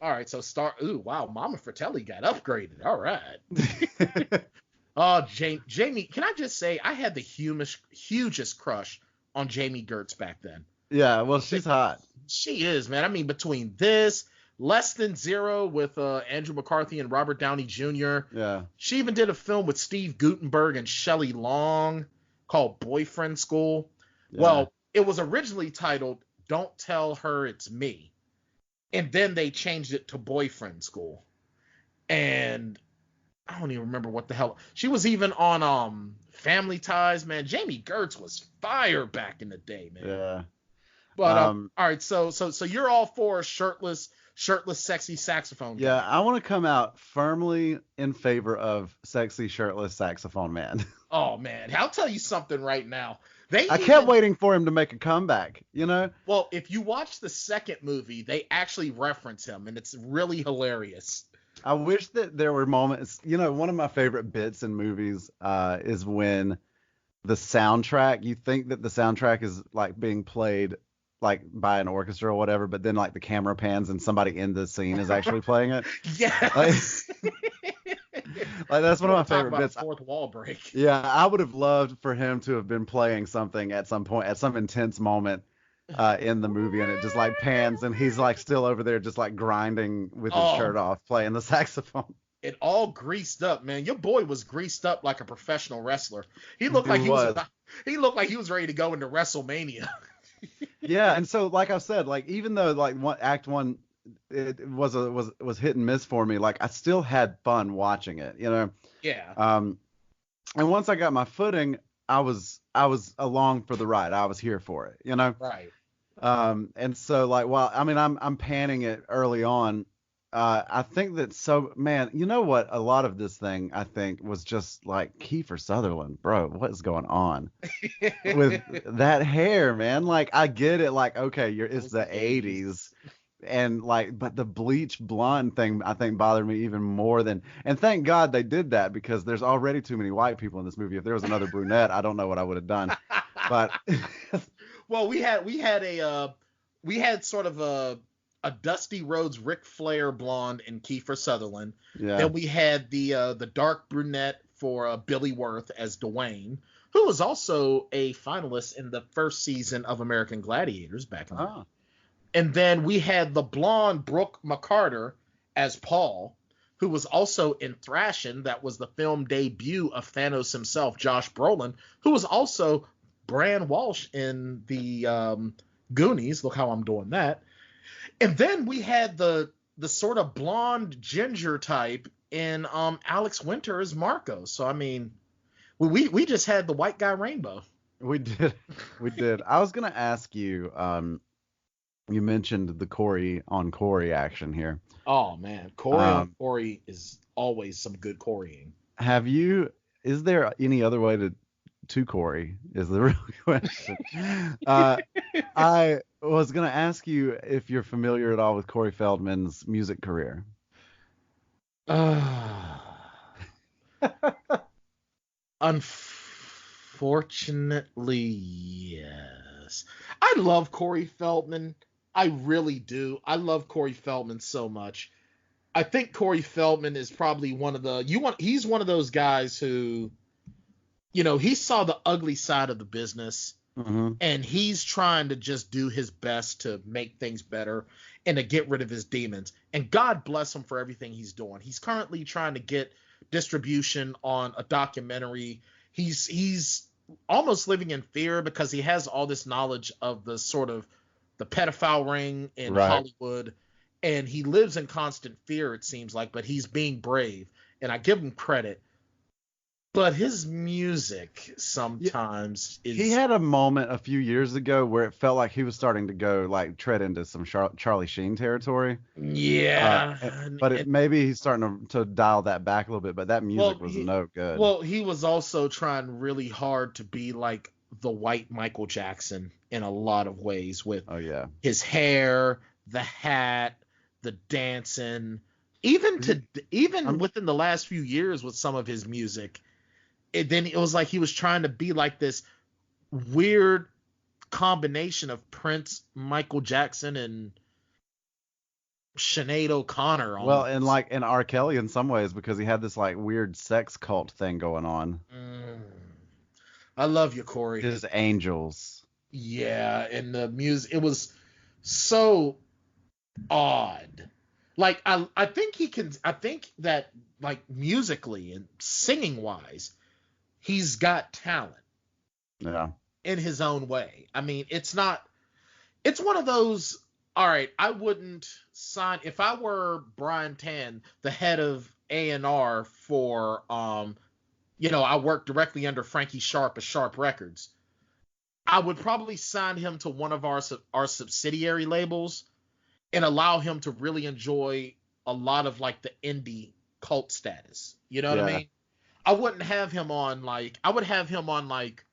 B: All right, so Ooh, wow, Mama Fratelli got upgraded. All right. Oh, Jami, can I just say I had the hugest crush on Jami Gertz back then.
A: Yeah, well, she's hot.
B: She is, man. I mean, between this, Less Than Zero with Andrew McCarthy and Robert Downey Jr.
A: Yeah.
B: She even did a film with Steve Guttenberg and Shelley Long called Boyfriend School. Yeah. Well, it was originally titled Don't Tell Her It's Me. And then they changed it to Boyfriend School. And I don't even remember what the hell. She was even on Family Ties, man. Jami Gertz was fire back in the day, man.
A: Yeah.
B: But all right, so you're all for shirtless, sexy saxophone.
A: Yeah, I want to come out firmly in favor of sexy, shirtless saxophone man.
B: Oh man, I'll tell you something right now.
A: I kept waiting for him to make a comeback, you know?
B: Well, if you watch the second movie, they actually reference him, and it's really hilarious.
A: I wish that there were moments, you know, one of my favorite bits in movies is when the soundtrack, you think that the soundtrack is like being played like by an orchestra or whatever, but then like the camera pans and somebody in the scene is actually playing it.
B: Yes.
A: Like that's one of my favorite bits.
B: Fourth wall break.
A: Yeah, I would have loved for him to have been playing something at some point, at some intense moment in the movie, and it just like pans and he's like still over there just like grinding with his shirt off playing the saxophone.
B: It all greased up, man. Your boy was greased up like a professional wrestler. He looked like he was ready to go into WrestleMania.
A: Yeah, and so like I said, like even though like Act 1 it was hit and miss for me, like I still had fun watching it, you know.
B: Yeah.
A: And once I got my footing, I was along for the ride. I was here for it, you know.
B: Right.
A: And so like while I mean I'm panning it early on, I think that man, you know what? A lot of this thing I think was just like Keifer Sutherland, bro. What is going on with that hair, man? Like I get it, like okay, it's the 80s. And like, but the bleach blonde thing I think bothered me even more than, and thank God they did that because there's already too many white people in this movie. If there was another brunette, I don't know what I would have done. But
B: well, we had sort of a Dusty Rhodes Ric Flair blonde in Keifer Sutherland.
A: Yeah.
B: Then we had the dark brunette for Billy Wirth as Dwayne, who was also a finalist in the first season of American Gladiators back in the day. And then we had the blonde Brooke McCarter as Paul, who was also in Thrashing. That was the film debut of Thanos himself, Josh Brolin, who was also Bran Walsh in the Goonies. Look how I'm doing that. And then we had the sort of blonde ginger type in Alex Winter as Marco. So, I mean, we just had the white guy rainbow.
A: We did. I was going to ask you, you mentioned the Corey on Corey action here.
B: Oh man, Corey on Corey is always some good Coreying.
A: Is there any other way to Corey is the real question. I was going to ask you if you're familiar at all with Corey Feldman's music career.
B: Unfortunately, yes. I love Corey Feldman. I really do. I love Corey Feldman so much. I think Corey Feldman is probably he's one of those guys who, you know, he saw the ugly side of the business, and he's trying to just do his best to make things better and to get rid of his demons. And God bless him for everything he's doing. He's currently trying to get distribution on a documentary he's almost living in fear because he has all this knowledge of the sort of the pedophile ring in Hollywood, and he lives in constant fear, it seems like, but he's being brave, and I give him credit. But his music sometimes is...
A: He had a moment a few years ago where it felt like he was starting to go, like, tread into some Charlie Sheen territory.
B: Yeah.
A: But maybe he's starting to dial that back a little bit, but that music was no good.
B: Well, he was also trying really hard to be like the white Michael Jackson in a lot of ways with his hair, the hat, the dancing. Even within the last few years with some of his music, it was like he was trying to be like this weird combination of Prince, Michael Jackson, and Sinead O'Connor. Almost.
A: Well, and R. Kelly in some ways, because he had this like weird sex cult thing going on.
B: I love you, Corey.
A: His angels.
B: Yeah, and the music, it was so odd. Like I think that like musically and singing wise, he's got talent.
A: Yeah.
B: In his own way. I mean, it's one of those, all right, I wouldn't sign, if I were Brian Tan, the head of A&R for, I work directly under Frankie Sharp of Sharp Records. I would probably sign him to one of our subsidiary labels and allow him to really enjoy a lot of like the indie cult status. You know what I mean? I wouldn't have him on I would have him on like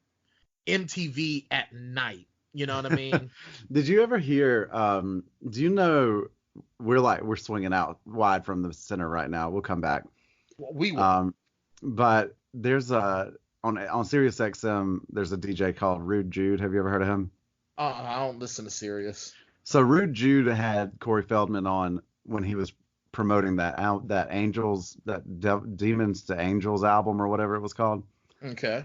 B: MTV at night. You know what I mean?
A: Did you ever hear, do you know, we're swinging out wide from the center right now. We'll come back.
B: We will.
A: But there's on Sirius XM, there's a DJ called Rude Jude. Have you ever heard of him?
B: I don't listen to Sirius.
A: So Rude Jude had Corey Feldman on when he was promoting that Angels, Demons to Angels album or whatever it was called.
B: Okay.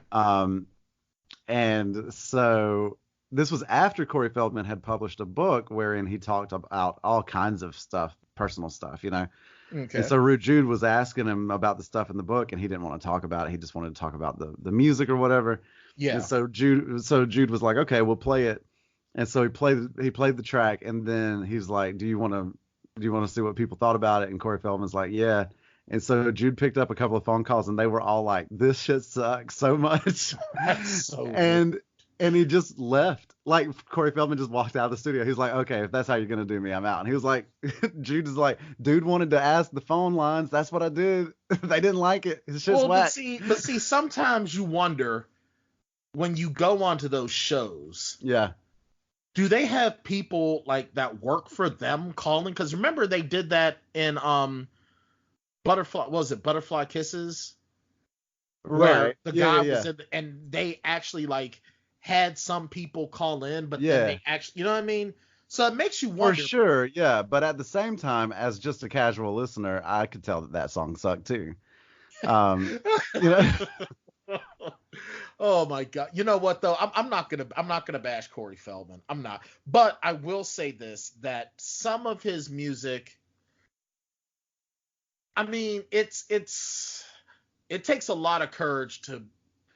A: And so this was after Corey Feldman had published a book wherein he talked about all kinds of stuff, personal stuff, Okay. And so Rude Jude was asking him about the stuff in the book, and he didn't want to talk about it. He just wanted to talk about the music or whatever.
B: Yeah.
A: And so Jude was like, okay, we'll play it. And so he played the track, and then he's like, do you want to see what people thought about it? And Corey Feldman's like, yeah. And so Jude picked up a couple of phone calls, and they were all like, this shit sucks so much.
B: That's so
A: And he just left. Like, Corey Feldman just walked out of the studio. He's like, okay, if that's how you're going to do me, I'm out. And he was like, Jude is like, dude wanted to ask the phone lines. That's what I did. They didn't like it. It's just whack.
B: But see, sometimes you wonder when you go onto those shows.
A: Yeah.
B: Do they have people like that work for them calling? Because remember they did that in Butterfly Kisses?
A: Right.
B: Where the guy was in, and they actually like had some people call in, but then they actually, you know what I mean? So it makes you wonder.
A: For sure, yeah. But at the same time, as just a casual listener, I could tell that song sucked too.
B: Oh my God. You know what though? I'm not gonna bash Corey Feldman. I'm not. But I will say this, that some of his music, I mean, it takes a lot of courage to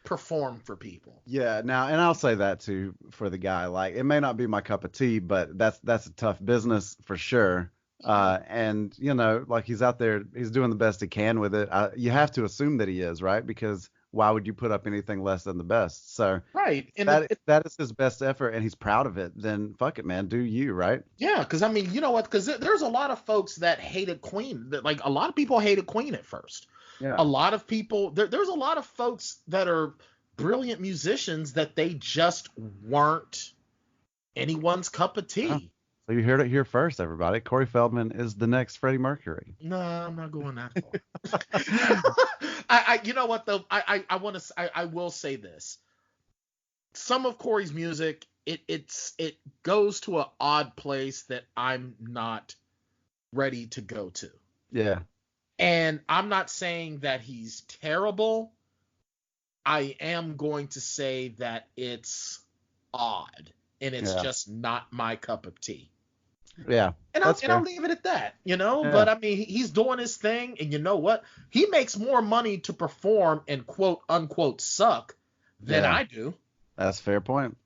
B: perform for people.
A: Yeah, now, and I'll say that too for the guy. Like, it may not be my cup of tea, but that's a tough business for sure. And like he's out there, he's doing the best he can with it. You have to assume that he is, right? Because why would you put up anything less than the best? So
B: right, and
A: that is his best effort, and he's proud of it. Then fuck it, man, do you, right?
B: Yeah, because I mean, you know what? Because there's a lot of folks that hated Queen. That like a lot of people hated Queen at first.
A: Yeah.
B: A lot of people, there's a lot of folks that are brilliant musicians that they just weren't anyone's cup of tea.
A: Oh, so you heard it here first, everybody. Corey Feldman is the next Freddie Mercury.
B: No, I'm not going that far. You know what though? I will say this. Some of Corey's music, it goes to an odd place that I'm not ready to go to.
A: Yeah.
B: And I'm not saying that he's terrible. I am going to say that it's odd, and it's just not my cup of tea.
A: Yeah.
B: And I'll leave it at that, you know.
A: Yeah.
B: But I mean, he's doing his thing, and you know what? He makes more money to perform and quote unquote suck than I do.
A: That's a fair point.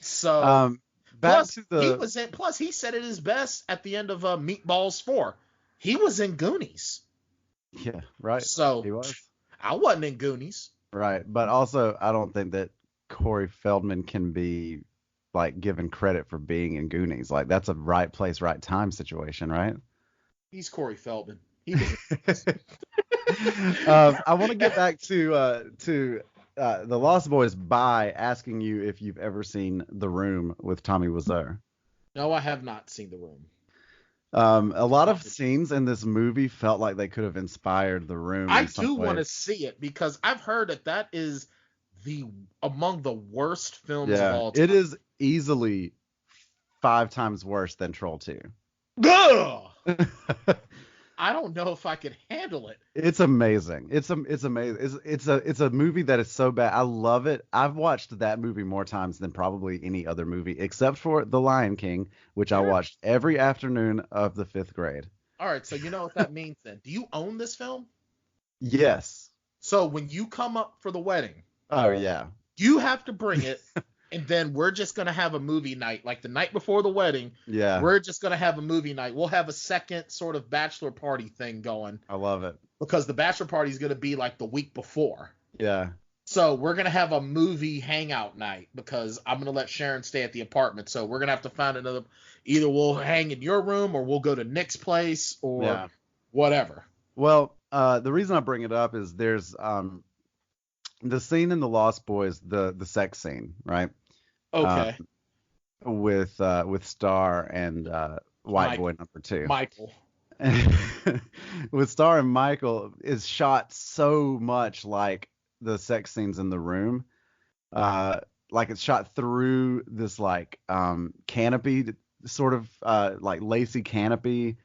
B: So
A: back
B: plus
A: to the
B: plus he said it his best at the end of Meatballs 4. He was in Goonies.
A: Yeah, right.
B: So
A: He was.
B: I wasn't in Goonies.
A: Right, but also I don't think that Corey Feldman can be like given credit for being in Goonies. Like that's a right place, right time situation, right?
B: He's Corey Feldman. He was.
A: I want to get back to The Lost Boys by asking you if you've ever seen The Room with Tommy Wiseau.
B: No, I have not seen The Room.
A: A lot of scenes in this movie felt like they could have inspired The Room.
B: I do want to see it because I've heard that is among the worst films of all time.
A: It is easily 5 times worse than Troll 2.
B: Ugh! I don't know if I could handle it.
A: It's amazing. It's amazing. It's a movie that is so bad. I love it. I've watched that movie more times than probably any other movie, except for The Lion King, which I watched every afternoon of the 5th grade.
B: All right, so you know what that means then. Do you own this film?
A: Yes.
B: So when you come up for the wedding,
A: oh yeah,
B: you have to bring it, and then we're just gonna have a movie night, like the night before the wedding.
A: Yeah.
B: We're just gonna have a movie night. We'll have a second sort of bachelor party thing going.
A: I love it.
B: Because the bachelor party is gonna be like the week before.
A: Yeah.
B: So we're gonna have a movie hangout night because I'm gonna let Sharon stay at the apartment. So we're gonna have to find another. Either we'll hang in your room or we'll go to Nick's place or whatever.
A: Well, the reason I bring it up is there's the scene in The Lost Boys, the sex scene, right?
B: Okay.
A: With Star and White Boy number 2.
B: Michael.
A: With Star and Michael is shot so much like the sex scenes in The Room. Like it's shot through this like canopy, sort of like lacy canopy.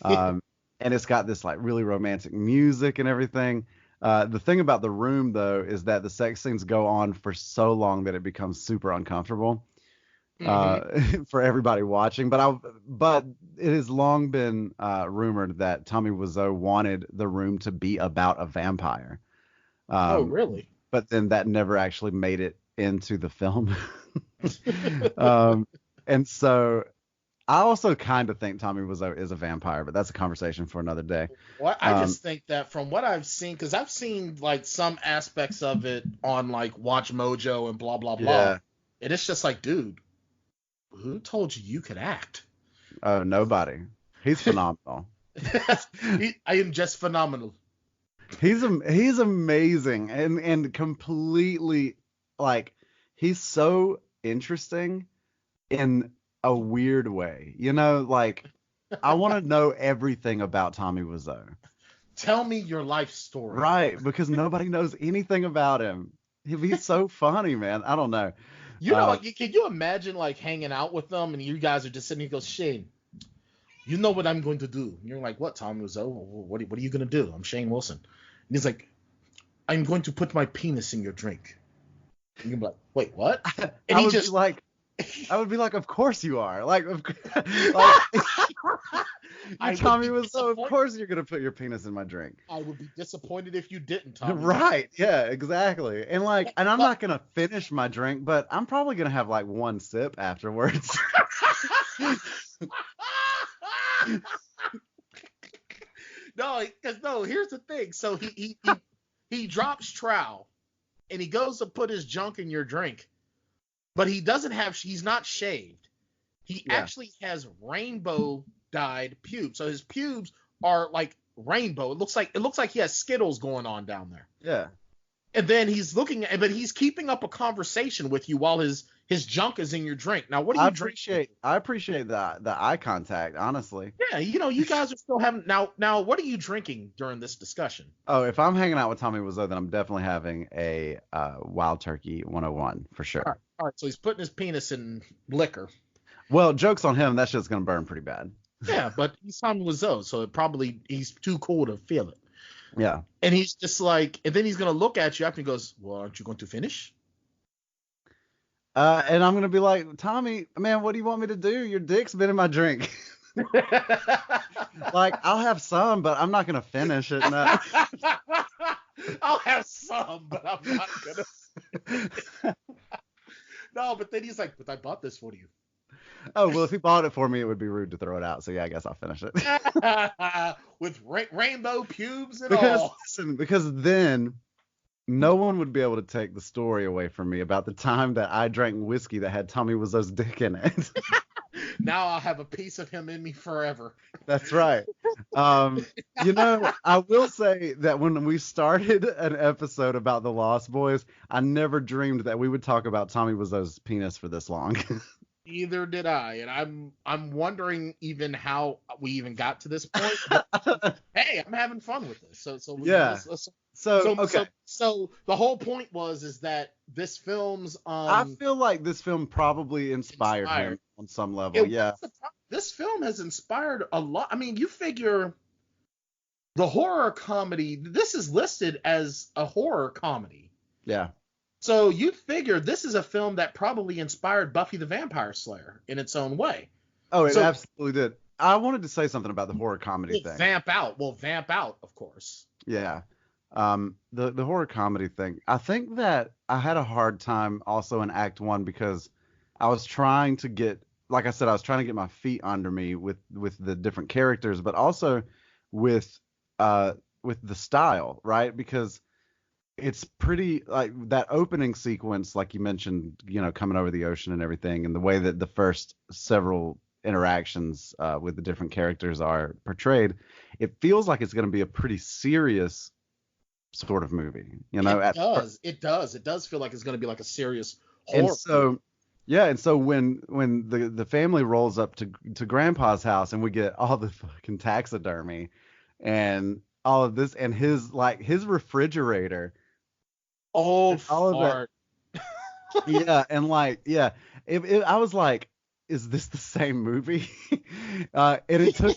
A: And it's got this like really romantic music and everything. The thing about The Room, though, is that the sex scenes go on for so long that it becomes super uncomfortable for everybody watching. But it has long been rumored that Tommy Wiseau wanted The Room to be about a vampire.
B: Oh, really?
A: But then that never actually made it into the film. And so I also kind of think Tommy Wiseau is a vampire, but that's a conversation for another day.
B: Well, I just think that from what I've seen, because I've seen like some aspects of it on like Watch Mojo and blah, blah, blah.
A: Yeah.
B: And it's just like, dude, who told you could act?
A: Oh, nobody. He's phenomenal.
B: I am just phenomenal.
A: He's amazing and completely like he's so interesting in a weird way, you know, like I want to know everything about Tommy Wiseau.
B: Tell me your life story.
A: Right, because nobody knows anything about him. He's so funny, man. I don't know.
B: You know, can you imagine like hanging out with them and you guys are just sitting here and go, Shane, you know what I'm going to do? And you're like, what, Tommy Wiseau? What are you going to do? I'm Shane Wilson. And he's like, I'm going to put my penis in your drink. And you're like, wait, what? And
A: I would be like, of course you are. Like Tommy Wiseau, of course you're gonna put your penis in my drink.
B: I would be disappointed if you didn't, Tommy.
A: Right? Yeah, exactly. And I'm not gonna finish my drink, but I'm probably gonna have like one sip afterwards.
B: No, here's the thing. So he drops trowel and he goes to put his junk in your drink. But he's not shaved. He actually has rainbow dyed pubes. So his pubes are like rainbow. It looks like he has Skittles going on down there.
A: Yeah.
B: And then but he's keeping up a conversation with you while his junk is in your drink. Now, what do you drink?
A: I appreciate the eye contact, honestly.
B: Yeah, you know, you guys are still having now. What are you drinking during this discussion?
A: Oh, if I'm hanging out with Tommy Wiseau, then I'm definitely having a Wild Turkey 101 for sure.
B: All right. So he's putting his penis in liquor.
A: Well, joke's on him. That shit's gonna burn pretty bad.
B: Yeah, but he's Tommy Wiseau, so he's too cool to feel it.
A: Yeah.
B: And he's just like, and then he's gonna look at you after and goes, "Well, aren't you going to finish?"
A: And I'm gonna be like, Tommy, man, what do you want me to do? Your dick's been in my drink. Like, I'll have some, but I'm not gonna finish it. No.
B: I'll have some, but I'm not gonna. No, but then he's like, but I bought this for you.
A: Oh, well, if he bought it for me, it would be rude to throw it out. So yeah, I guess I'll finish it.
B: With rainbow pubes and
A: Because
B: all.
A: listen, because then no one would be able to take the story away from me about the time that I drank whiskey that had Tommy Wiseau's dick in it.
B: Now I'll have a piece of him in me forever.
A: That's right. I will say that when we started an episode about the Lost Boys, I never dreamed that we would talk about Tommy Wiseau's penis for this long.
B: Either did I, and I'm wondering even how we even got to this point. But, hey, I'm having fun with this.
A: Yeah.
B: So the whole point is that this film's
A: I feel like this film probably inspired him on some level.
B: This film has inspired a lot. I mean, you figure the horror comedy, this is listed as a horror comedy.
A: Yeah.
B: So you figure this is a film that probably inspired Buffy the Vampire Slayer in its own way.
A: Oh, it absolutely did. I wanted to say something about the horror comedy thing.
B: Vamp out, of course.
A: Yeah. The horror comedy thing. I think that I had a hard time also in Act 1 because I was trying to get, like I said, I was trying to get my feet under me with the different characters, but also with the style, right? Because it's pretty, like, that opening sequence, like you mentioned, coming over the ocean and everything, and the way that the first several interactions with the different characters are portrayed, it feels like it's going to be a pretty serious sort of movie.
B: It does feel like it's going to be like a serious horror.
A: And so when the family rolls up to Grandpa's house and we get all the fucking taxidermy and all of this and his refrigerator.
B: Oh,
A: all of that. Yeah, and I was like, is this the same movie? And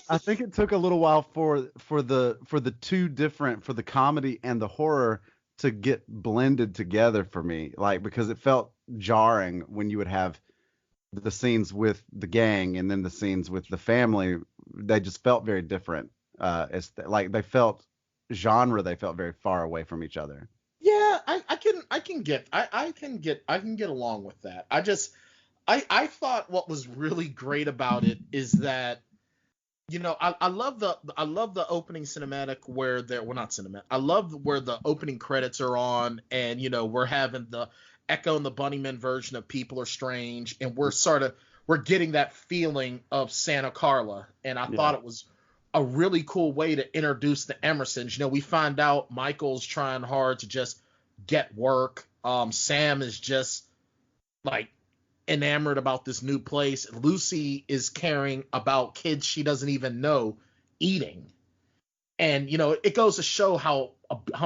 A: I think it took a little while for the two different, for the comedy and the horror to get blended together for me, like, because it felt jarring when you would have the scenes with the gang and then the scenes with the family. They just felt very different. They felt very far away from each other.
B: Yeah, I can get along with that. I thought what was really great about it is that, I love the opening cinematic where I love where the opening credits are on, and we're having the Echo and the Bunnymen version of People Are Strange, and we're getting that feeling of Santa Carla, and I thought it was a really cool way to introduce the Emersons. We find out Michael's trying hard to just get work. Sam is just like enamored about this new place. Lucy is caring about kids she doesn't even know eating. And, it goes to show how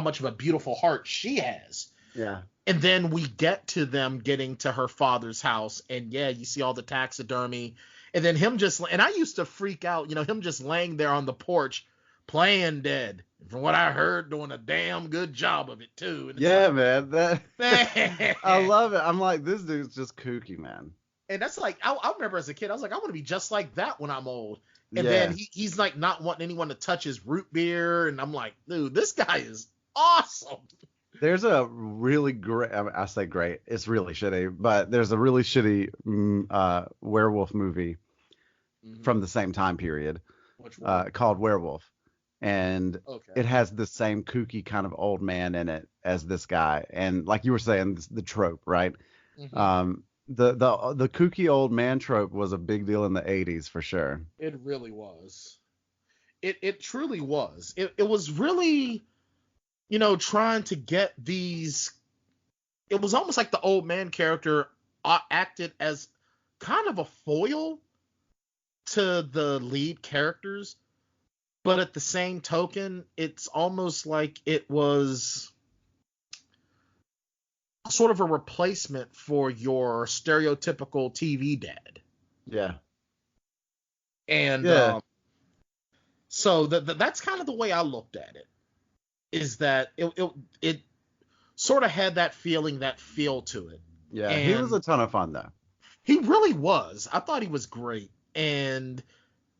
B: much of a beautiful heart she has.
A: Yeah.
B: And then we get to them getting to her father's house, and you see all the taxidermy. And then and I used to freak out, him just laying there on the porch playing dead. From what I heard, doing a damn good job of it too. And
A: man, I love it. I'm like, this dude's just kooky, man.
B: And that's like, I remember as a kid, I was like, I want to be just like that when I'm old. And then he's like not wanting anyone to touch his root beer, and I'm like, dude, this guy is awesome.
A: There's a really great, I say great, it's really shitty, but there's a really shitty werewolf movie from the same time period called Werewolf. And it has the same kooky kind of old man in it as this guy. And like you were saying, the trope, right? Mm-hmm. The kooky old man trope was a big deal in the 80s for sure.
B: It really was. It truly was. It was really, trying to get these. It was almost like the old man character acted as kind of a foil to the lead characters. But at the same token, it's almost like it was sort of a replacement for your stereotypical TV dad.
A: Yeah.
B: And so that's kind of the way I looked at it, is that it sort of had that feeling, that feel to it.
A: Yeah, and he was a ton of fun, though.
B: He really was. I thought he was great. And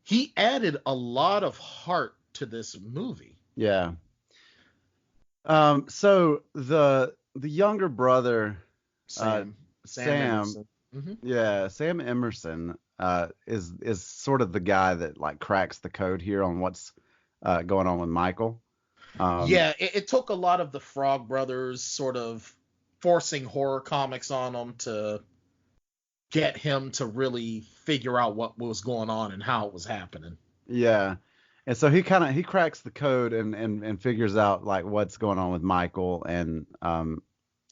B: he added a lot of heart to this movie.
A: Yeah. So the younger brother,
B: Sam
A: Sam,
B: mm-hmm.
A: yeah, Sam Emerson, is sort of the guy that like cracks the code here on what's going on with Michael.
B: Yeah, it took a lot of the Frog Brothers sort of forcing horror comics on him to get him to really figure out what was going on and how it was happening.
A: Yeah. And so he cracks the code and figures out like what's going on with Michael and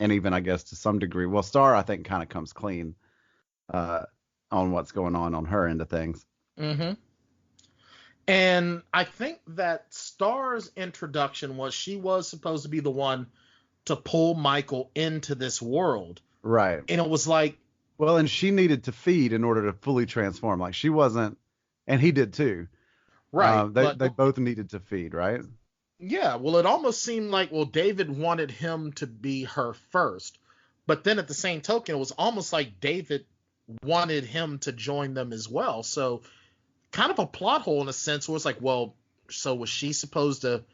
A: even I guess to some degree, well, Star I think kind of comes clean on what's going on her end of things.
B: Mm-hmm. And I think that Star's introduction was she was supposed to be the one to pull Michael into this world.
A: Right.
B: And it was like,
A: well, and she needed to feed in order to fully transform. Like she wasn't, and he did too.
B: Right.
A: They both needed to feed, right?
B: Yeah. Well, it almost seemed like, well, David wanted him to be her first. But then at the same token, it was almost like David wanted him to join them as well. So kind of a plot hole in a sense where it's like, well, so was she supposed to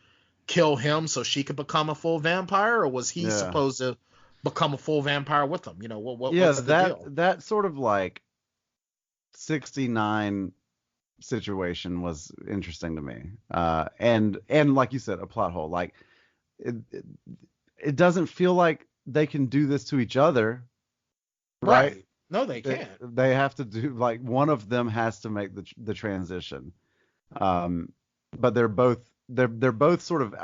B: kill him so she could become a full vampire? Or was he supposed to become a full vampire with him? You know, what's the deal?
A: That sort of like 69 situation was interesting to me. And like you said, a plot hole. Like it doesn't feel like they can do this to each other, right?
B: No, they can't.
A: They have to do like one of them has to make the transition. But they're both sort of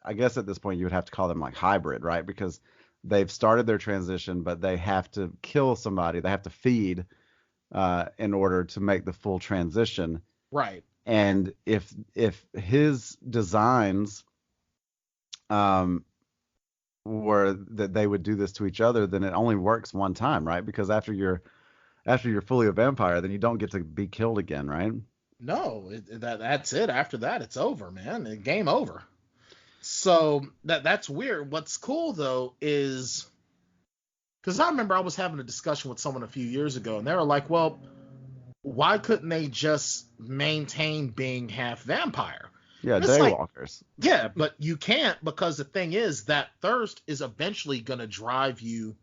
A: I guess at this point you would have to call them like hybrid, right? Because they've started their transition, but they have to kill somebody. They have to feed in order to make the full transition.
B: Right.
A: And if his designs were that they would do this to each other, then it only works one time, right? Because after you're fully a vampire, then you don't get to be killed again, right?
B: No, that's it. After that, it's over, man. Game over. So that's weird. What's cool though is because I remember I was having a discussion with someone a few years ago, and they were like, "Well, why couldn't they just maintain being half vampire?"
A: Yeah, daywalkers.
B: Like, yeah, but you can't because the thing is that thirst is eventually going to drive you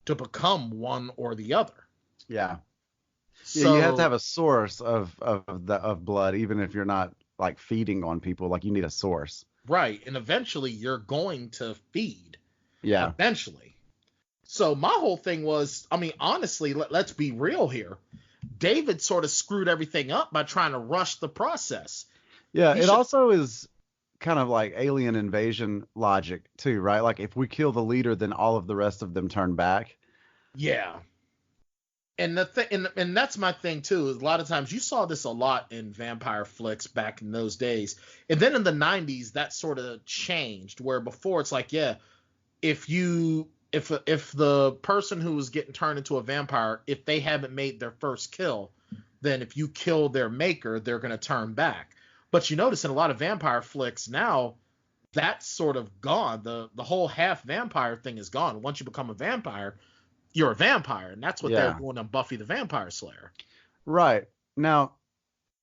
B: to become one or the other.
A: Yeah. So, you have to have a source of blood, even if you're not like feeding on people. Like you need a source.
B: Right, and eventually you're going to feed.
A: Yeah.
B: Eventually. So my whole thing was, I mean, honestly, let's be real here. David sort of screwed everything up by trying to rush the process.
A: Yeah, it also is kind of like alien invasion logic too, right? Like if we kill the leader, then all of the rest of them turn back.
B: Yeah. And and that's my thing too. A lot of times you saw this a lot in vampire flicks back in those days. And then in the 90s that sort of changed where before it's like, yeah, if the person who was getting turned into a vampire, if they haven't made their first kill, then if you kill their maker, they're going to turn back. But you notice in a lot of vampire flicks now, that's sort of gone. The whole half vampire thing is gone. Once you become a vampire, you're a vampire, and that's what they're doing on Buffy the Vampire Slayer.
A: Right. Now,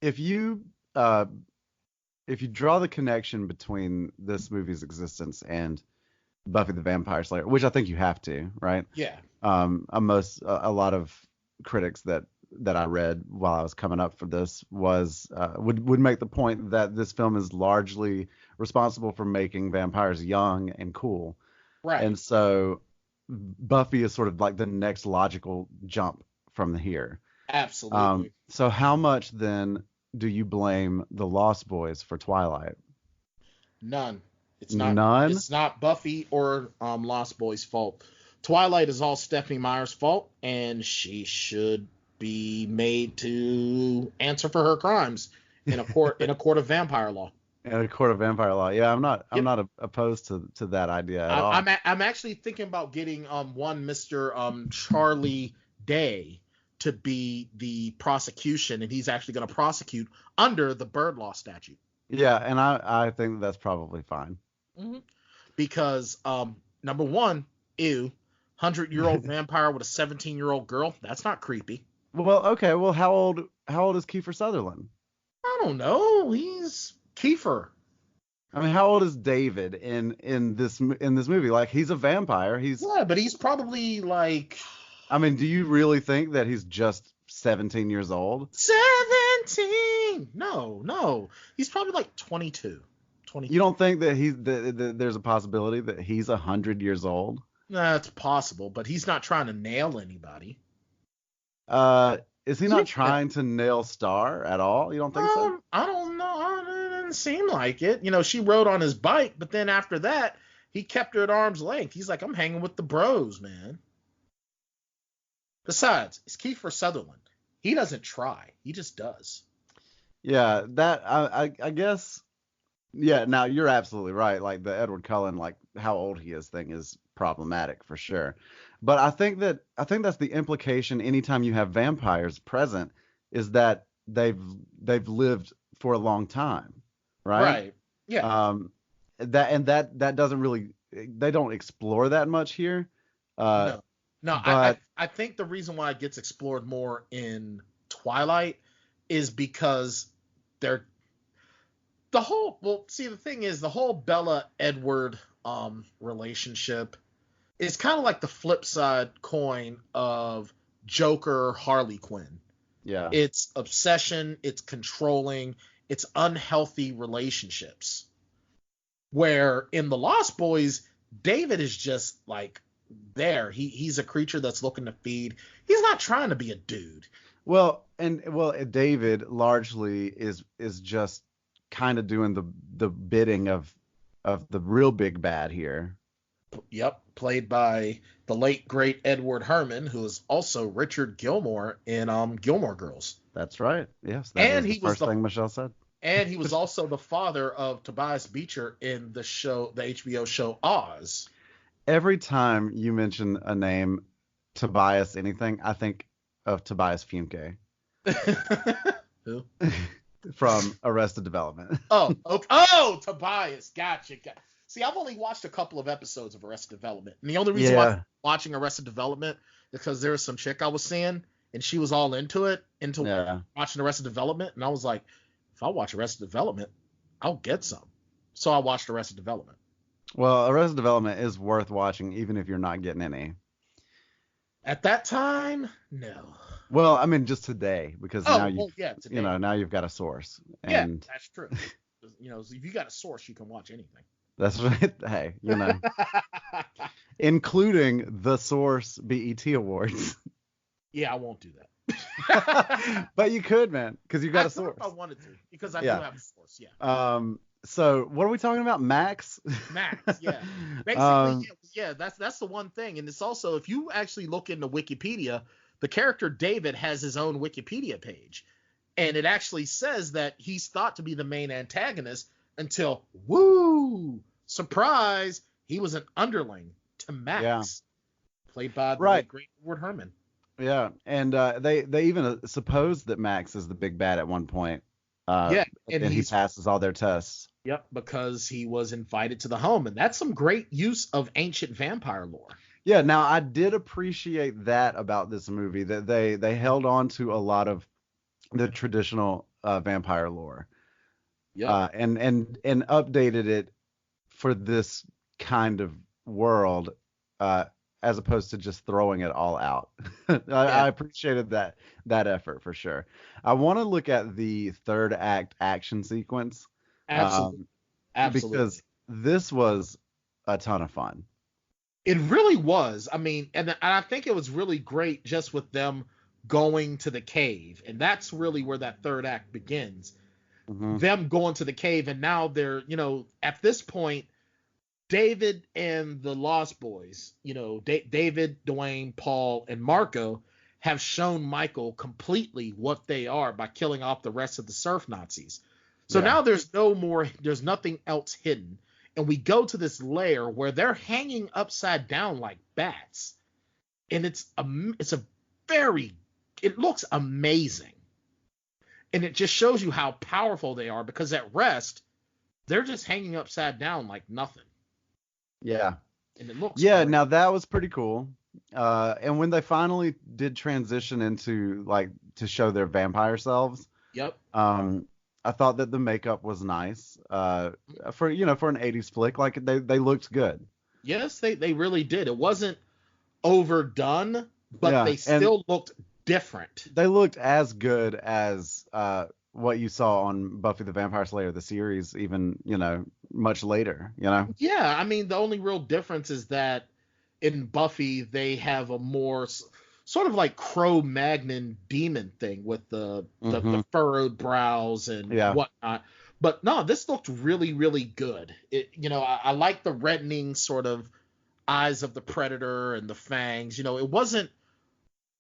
A: if you draw the connection between this movie's existence and Buffy the Vampire Slayer, which I think you have to, right?
B: Yeah.
A: A lot of critics that I read while I was coming up for this would make the point that this film is largely responsible for making vampires young and cool.
B: Right.
A: And so Buffy is sort of like the next logical jump from here.
B: Absolutely.
A: So how much then do you blame the Lost Boys for Twilight?
B: None. It's not.
A: None?
B: It's not Buffy or Lost Boys' fault. Twilight is all Stephenie Meyer's fault, and she should be made to answer for her crimes in a court of vampire law.
A: In a court of vampire law. Yeah, I'm not opposed to that idea at all.
B: I'm actually thinking about getting one Mr. Charlie Day to be the prosecution, and he's actually going to prosecute under the bird law statute.
A: Yeah, and I think that's probably fine.
B: Mm-hmm. Because number one, 100-year-old vampire with a 17-year-old girl, that's not creepy.
A: Well, okay. Well, how old is Keifer Sutherland?
B: I don't know. He's Keifer.
A: I mean, how old is David in this movie? Like, he's a vampire.
B: Yeah, but he's probably like.
A: I mean, do you really think that he's just 17 years old?
B: 17? No. He's probably like 22.
A: You don't think that there's a possibility that he's 100 years old?
B: Nah, it's possible, but he's not trying to nail anybody.
A: Is he not trying to nail Star at all? You don't think so?
B: I don't know. It didn't seem like it. You know, she rode on his bike, but then after that, he kept her at arm's length. He's like, I'm hanging with the bros, man. Besides, it's Keifer Sutherland. He doesn't try. He just does.
A: Yeah, that I guess. Yeah, now you're absolutely right. Like, the Edward Cullen, like, how old he is thing is problematic for sure. But I think that's the implication anytime you have vampires present, is that they've lived for a long time, right?
B: Right. Yeah.
A: That doesn't really, they don't explore that much here.
B: No.
A: But
B: I think the reason why it gets explored more in Twilight is because the thing is, the whole Bella Edward relationship is kind of like the flip side coin of Joker Harley Quinn.
A: Yeah.
B: It's obsession, it's controlling, it's unhealthy relationships. Where in The Lost Boys, David is just like there. He's a creature that's looking to feed. He's not trying to be a dude.
A: Well, David largely is just kind of doing the bidding of the real big bad here.
B: Yep, played by the late great Edward Herrmann, who is also Richard Gilmore in Gilmore Girls.
A: That's right. Yes,
B: and
A: he was the first thing Michelle said.
B: And he was also the father of Tobias Beecher in the HBO show Oz.
A: Every time you mention a name, Tobias anything, I think of Tobias Funke.
B: Who?
A: From Arrested Development.
B: Oh, okay. Oh, Tobias. Gotcha. See, I've only watched a couple of episodes of Arrested Development. And the only reason why I'm watching Arrested Development is because there was some chick I was seeing, and she was all into watching Arrested Development. And I was like, if I watch Arrested Development, I'll get some. So I watched Arrested Development.
A: Well, Arrested Development is worth watching, even if you're not getting any.
B: At that time, no.
A: Well, I mean, just today, because now
B: today.
A: you've got a source. And
B: yeah, that's true. If you got a source, you can watch anything.
A: That's right. Hey, including the Source BET Awards.
B: Yeah, I won't do that.
A: But you could, man, because you got a source.
B: I wanted to, because I do have a source. Yeah.
A: So what are we talking about? Max,
B: yeah. Basically, that's the one thing. And it's also, if you actually look into Wikipedia, the character David has his own Wikipedia page. And it actually says that he's thought to be the main antagonist until, surprise, he was an underling to Max, played by the great Edward Herrmann.
A: Yeah, and they even suppose that Max is the big bad at one point. And he passes all their tests.
B: Yep, because he was invited to the home, and that's some great use of ancient vampire lore.
A: Yeah, now I did appreciate that about this movie, that they held on to a lot of the traditional vampire lore. Yeah, and updated it for this kind of world, as opposed to just throwing it all out. I appreciated that effort for sure. I want to look at the third act action sequence.
B: Absolutely.
A: Because this was a ton of fun.
B: It really was. I mean, and I think it was really great just with them going to the cave. And that's really where that third act begins. Mm-hmm. Them going to the cave, and now they're, at this point, David and the Lost Boys, David, Dwayne, Paul, and Marco have shown Michael completely what they are by killing off the rest of the surf Nazis. So now there's nothing else hidden. And we go to this lair where they're hanging upside down like bats. And it looks amazing. And it just shows you how powerful they are, because at rest, they're just hanging upside down like nothing.
A: Yeah.
B: And it looks
A: great.
B: Now
A: that was pretty cool. And when they finally did transition into, like, to show their vampire selves.
B: Yep.
A: I thought that the makeup was nice. For for an 80s flick, like they looked good.
B: Yes, they really did. It wasn't overdone, but
A: Yeah,
B: they
A: and
B: still looked different.
A: they looked as good as what you saw on Buffy the Vampire Slayer the series, even much later.
B: Yeah, I mean, the only real difference is that in Buffy they have a more sort of like Cro-Magnon demon thing with the furrowed brows and
A: Yeah.
B: whatnot. But no, this looked really, really good. I like the reddening sort of eyes of the Predator and the fangs. It wasn't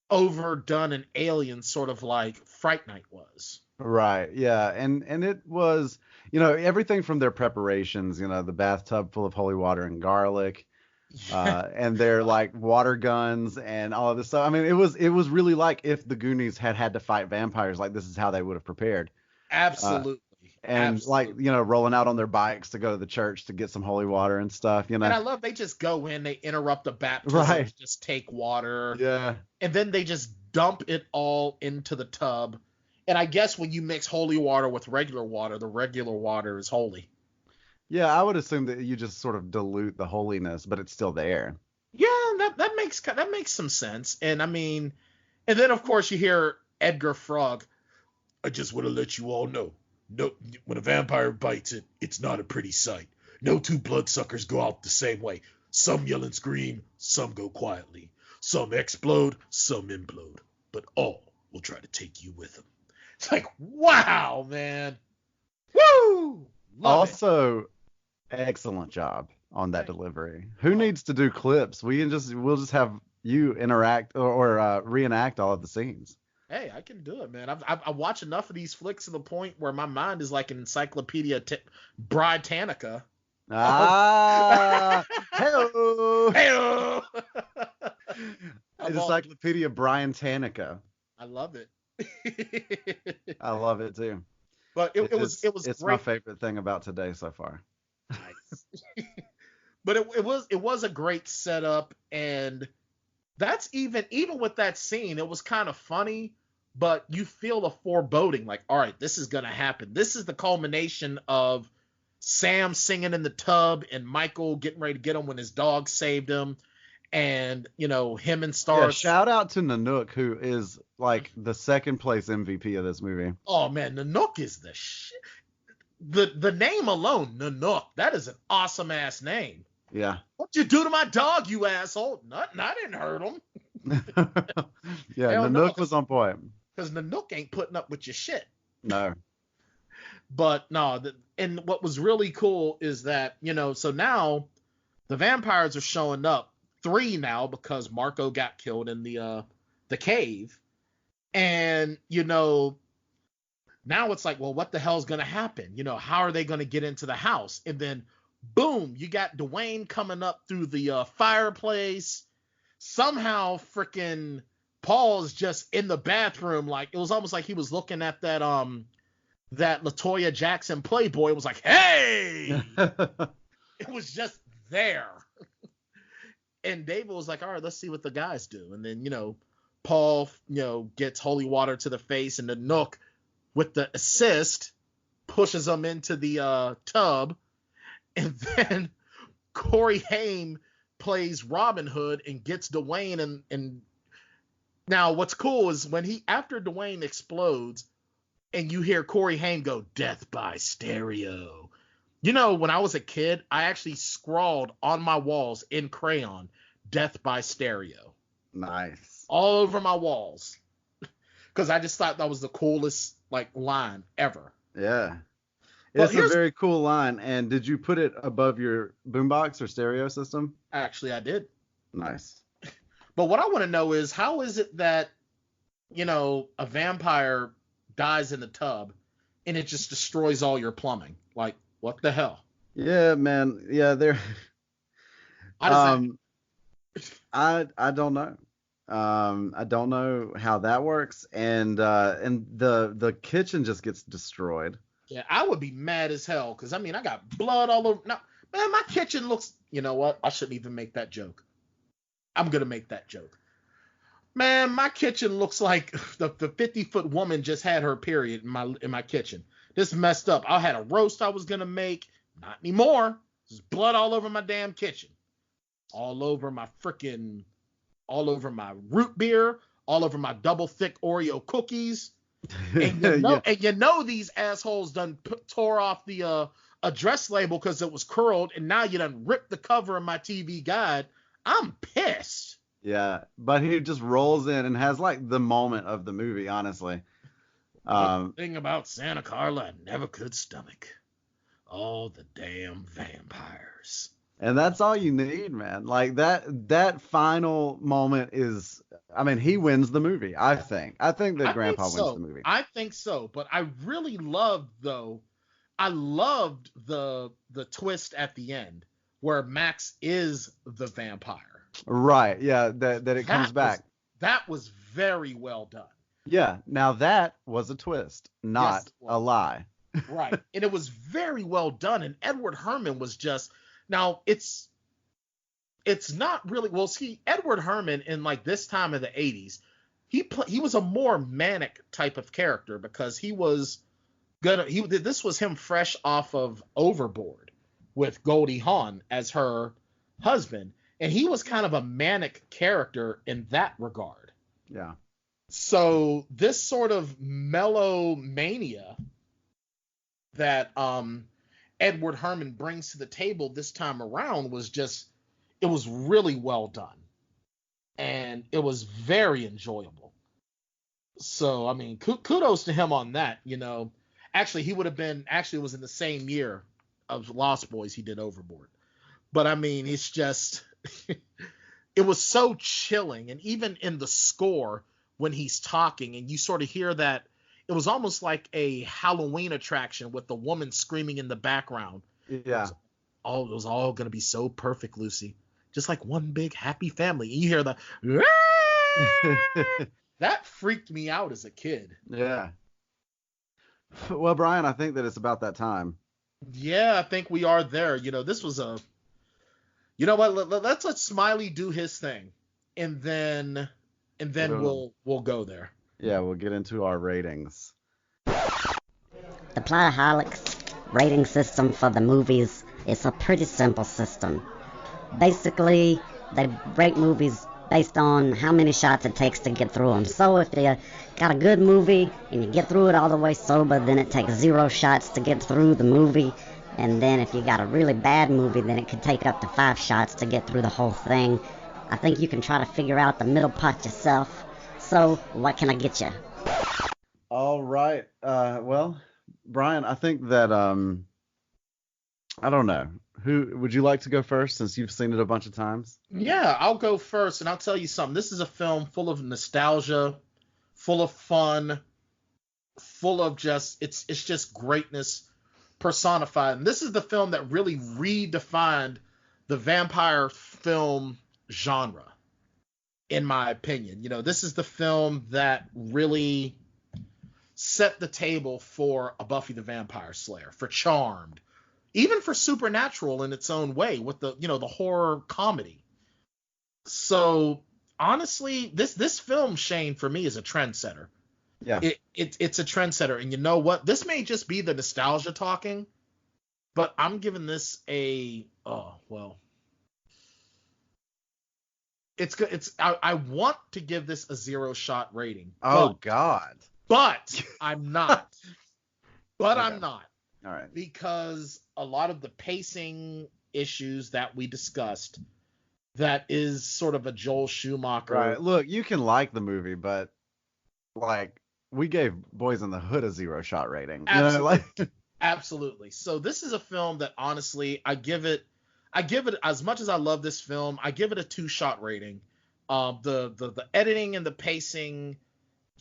B: overdone and alien, sort of like Fright Night was.
A: Right. Yeah. And it was, everything from their preparations, the bathtub full of holy water and garlic, and their like water guns and all of this stuff. I mean, it was really like if the Goonies had to fight vampires, like this is how they would have prepared.
B: Absolutely.
A: And
B: Absolutely.
A: like, rolling out on their bikes to go to the church to get some holy water and stuff,
B: And I love they just go in, they interrupt the baptism,
A: Right.
B: just take water.
A: Yeah.
B: And then they just dump it all into the tub. And I guess when you mix holy water with regular water, the regular water is holy.
A: Yeah, I would assume that you just sort of dilute the holiness, but it's still there.
B: Yeah, that makes some sense. And I mean, and then of course you hear Edgar Frog. I just want to let you all know, no, when a vampire bites it, it's not a pretty sight. No two bloodsuckers go out the same way. Some yell and scream, some go quietly. Some explode, some implode. But all will try to take you with them. It's like, wow, man. Woo! Love it.
A: Also, excellent job on that delivery. Who needs to do clips? We'll just have you interact or reenact all of the scenes.
B: Hey, I can do it, man. I watch enough of these flicks to the point where my mind is like an encyclopedia Britannica.
A: Ah, hello.
B: Hey-o!
A: Encyclopedia Brian Tanica.
B: I love it.
A: I love it too.
B: But it was
A: it's
B: great.
A: my favorite thing about today so far.
B: Nice. But it was a great setup, and that's even with that scene, it was kind of funny, but you feel the foreboding, like, all right, this is gonna happen. This is the culmination of Sam singing in the tub and Michael getting ready to get him when his dog saved him, and him and Star.
A: Yeah, shout out to Nanook, who is like the second place MVP of this movie.
B: Oh man, Nanook is the shit. The name alone, Nanook, that is an awesome ass name.
A: Yeah.
B: What'd you do to my dog, you asshole? Nothing. I didn't hurt him.
A: Yeah,
B: Hell
A: Nanook
B: no.
A: was on point.
B: Because Nanook ain't putting up with your shit.
A: No.
B: But no, and what was really cool is that, so now the vampires are showing up. 3 now because Marco got killed in the cave. And, now it's like, well, what the hell's going to happen? How are they going to get into the house? And then, boom, you got Dwayne coming up through the fireplace. Somehow freaking Paul's just in the bathroom. Like, it was almost like he was looking at that LaToya Jackson Playboy. It was like, hey! It was just there. And David was like, all right, let's see what the guys do. And then, Paul, gets holy water to the face, and the Nook, with the assist, pushes him into the tub. And then Corey Haim plays Robin Hood and gets Dwayne. And now what's cool is after Dwayne explodes and you hear Corey Haim go, "Death by stereo." When I was a kid, I actually scrawled on my walls in crayon, "Death by stereo."
A: Nice.
B: All over my walls. Because I just thought that was the coolest line ever.
A: Yeah.
B: Well,
A: It's a very cool line. And did you put it above your boombox or stereo system?
B: Actually, I did.
A: Nice.
B: But what I want to know is, how is it that, a vampire dies in the tub and it just destroys all your plumbing? Like, what the hell?
A: Yeah, man. Yeah, they're.
B: How does
A: I don't know. I don't know how that works, and the kitchen just gets destroyed.
B: Yeah, I would be mad as hell because I got blood all over. Now, man, my kitchen looks. You know what? I shouldn't even make that joke. I'm gonna make that joke. Man, my kitchen looks like the 50-foot woman just had her period in my kitchen. This messed up. I had a roast I was gonna make. Not anymore. There's blood all over my damn kitchen. All over my root beer, all over my double thick Oreo cookies. And you know these assholes done tore off the address label because it was curled, and now you done ripped the cover of my TV guide. I'm pissed.
A: Yeah, but he just rolls in and has like the moment of the movie, honestly.
B: The thing about Santa Carla I never could stomach. All the damn vampires.
A: And that's all you need, man. Like that final moment is, I mean, he wins the movie, I think. I think that Grandpa wins the movie.
B: I think so, but I really loved the twist at the end where Max is the vampire.
A: Right, yeah, that it comes back.
B: That was very well done.
A: Yeah, now that was a twist, not a lie.
B: Right, and it was very well done, and Edward Herrmann was just, now it's not really, well, see, Edward Herrmann in like this time of the 80s, he was a more manic type of character because this was him fresh off of Overboard with Goldie Hawn as her husband, and he was kind of a manic character in that regard.
A: Yeah.
B: So this sort of mellow mania that Edward Herrmann brings to the table this time around was just, it was really well done. And it was very enjoyable. So, I mean, kudos to him on that, you know. Actually, it was in the same year of Lost Boys he did Overboard. But, I mean, it's just, it was so chilling. And even in the score, when he's talking, and you sort of hear that, it was almost like a Halloween attraction with the woman screaming in the background.
A: Yeah.
B: It was all going to be so perfect, Lucy. Just like one big happy family. And you hear the, that freaked me out as a kid.
A: Yeah. Well, Brian, I think that it's about that time.
B: Yeah, I think we are there. You know, this was you know what? Let's let Smiley do his thing, and then we'll go there.
A: Yeah, we'll get into our ratings.
C: The Plotaholics rating system for the movies is a pretty simple system. Basically, they rate movies based on how many shots it takes to get through them. So if you got a good movie and you get through it all the way sober, then it takes 0 shots to get through the movie. And then if you got a really bad movie, then it could take up to 5 shots to get through the whole thing. I think you can try to figure out the middle part yourself. So, what can I get you?
A: All right. Well, Brian, I think that, I don't know. Who would you like to go first, since you've seen it a bunch of times?
B: Yeah, I'll go first, and I'll tell you something. This is a film full of nostalgia, full of fun, full of just, it's just greatness personified. And this is the film that really redefined the vampire film genre, in my opinion. You know, this is the film that really set the table for a Buffy the Vampire Slayer, for Charmed, even for Supernatural in its own way with the, you know, the horror comedy. So honestly, this film, Shane, for me is a trendsetter.
A: Yeah.
B: It's a trendsetter. And you know what? This may just be the nostalgia talking, but I'm giving this I want to give this a 0-shot rating.
A: Oh, God.
B: But I'm not.
A: Okay.
B: I'm not.
A: All right.
B: Because a lot of the pacing issues that we discussed, that is sort of a Joel Schumacher.
A: Right. Look, you can like the movie, but like we gave Boys in the Hood a 0-shot rating.
B: Absolutely. You know, Absolutely. So this is a film that honestly, I give it, as much as I love this film, I give it a 2-shot rating. The editing and the pacing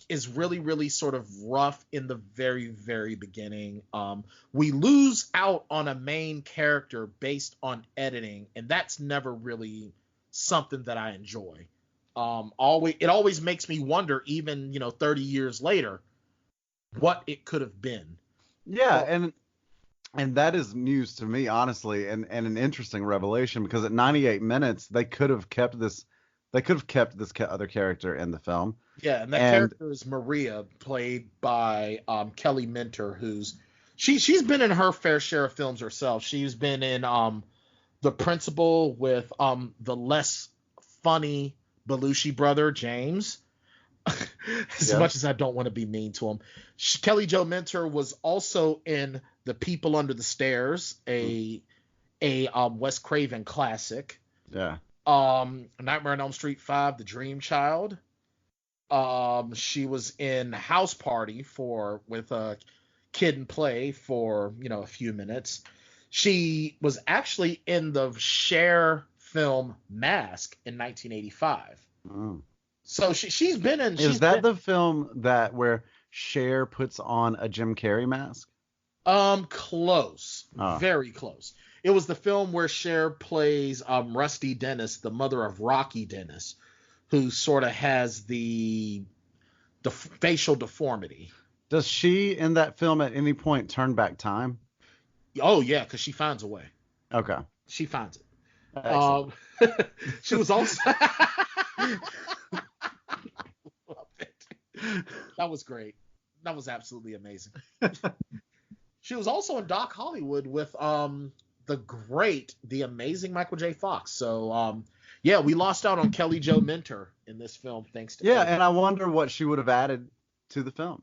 B: is really, really sort of rough in the very, very beginning. We lose out on a main character based on editing, and that's never really something that I enjoy. It always makes me wonder, even 30 years later, what it could have been.
A: Yeah, and that is news to me, honestly, and an interesting revelation, because at 98 minutes they could have kept this They could have kept this other character in the film.
B: Yeah, and that character is Maria, played by Kelly Minter, she's been in her fair share of films herself. She's been in The Principal with the less funny Belushi brother James. As much as I don't want to be mean to him, Kelly Jo Minter was also in The People Under the Stairs, a Wes Craven classic.
A: Yeah.
B: Nightmare on Elm Street 5, The Dream Child. She was in House Party with Kid and Play for a few minutes. She was actually in the Cher film Mask in 1985.
A: Mm.
B: So she's been in.
A: Is that the film where Cher puts on a Jim Carrey mask?
B: Close, very close. It was the film where Cher plays Rusty Dennis, the mother of Rocky Dennis, who sort of has the facial deformity.
A: Does she in that film at any point turn back time?
B: Oh yeah, because she finds a way.
A: Okay.
B: She finds it. She was also. That was great. That was absolutely amazing. She was also in Doc Hollywood with the amazing Michael J. Fox. So yeah, we lost out on Kelly Jo Minter in this film thanks to
A: and I wonder what she would have added to the film.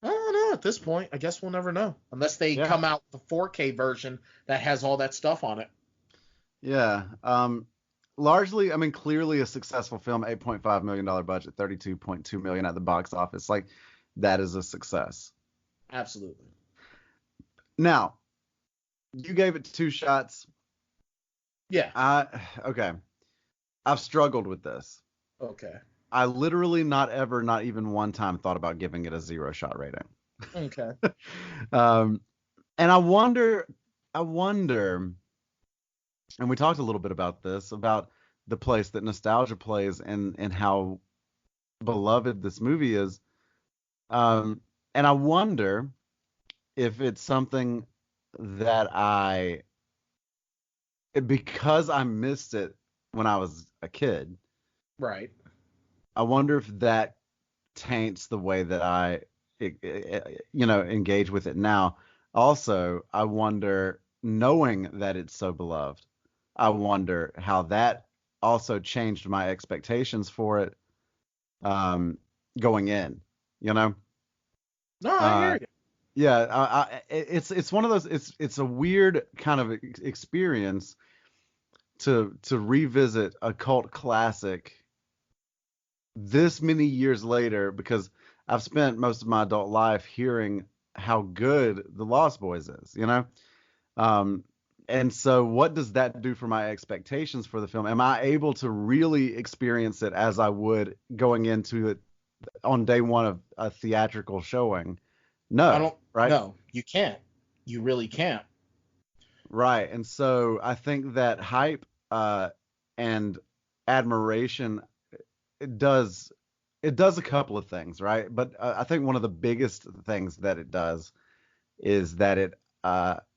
B: I don't know at this point. I guess we'll never know unless they come out with the 4K version that has all that stuff on it. Yeah.
A: Largely, I mean, clearly a successful film, $8.5 million budget, $32.2 million at the box office. Like, that is a success.
B: Absolutely.
A: Now, you gave it 2 shots.
B: Yeah.
A: Okay. I've struggled with this.
B: Okay.
A: I literally not even one time thought about giving it a 0-shot rating.
B: Okay.
A: And I wonder, and we talked a little bit about this, about the place that nostalgia plays and how beloved this movie is. And I wonder if it's something that because I missed it when I was a kid.
B: Right.
A: I wonder if that taints the way that I, engage with it now. Also, I wonder, knowing that it's so beloved, I wonder how that also changed my expectations for it going in,
B: No, I hear you.
A: Yeah, it's one of those. It's a weird kind of experience to revisit a cult classic this many years later, because I've spent most of my adult life hearing how good The Lost Boys is, and so what does that do for my expectations for the film? Am I able to really experience it as I would going into it on day one of a theatrical showing? No, right?
B: No, you can't. You really can't.
A: Right. And so I think that hype and admiration, it does a couple of things, right? But I think one of the biggest things that it does is that it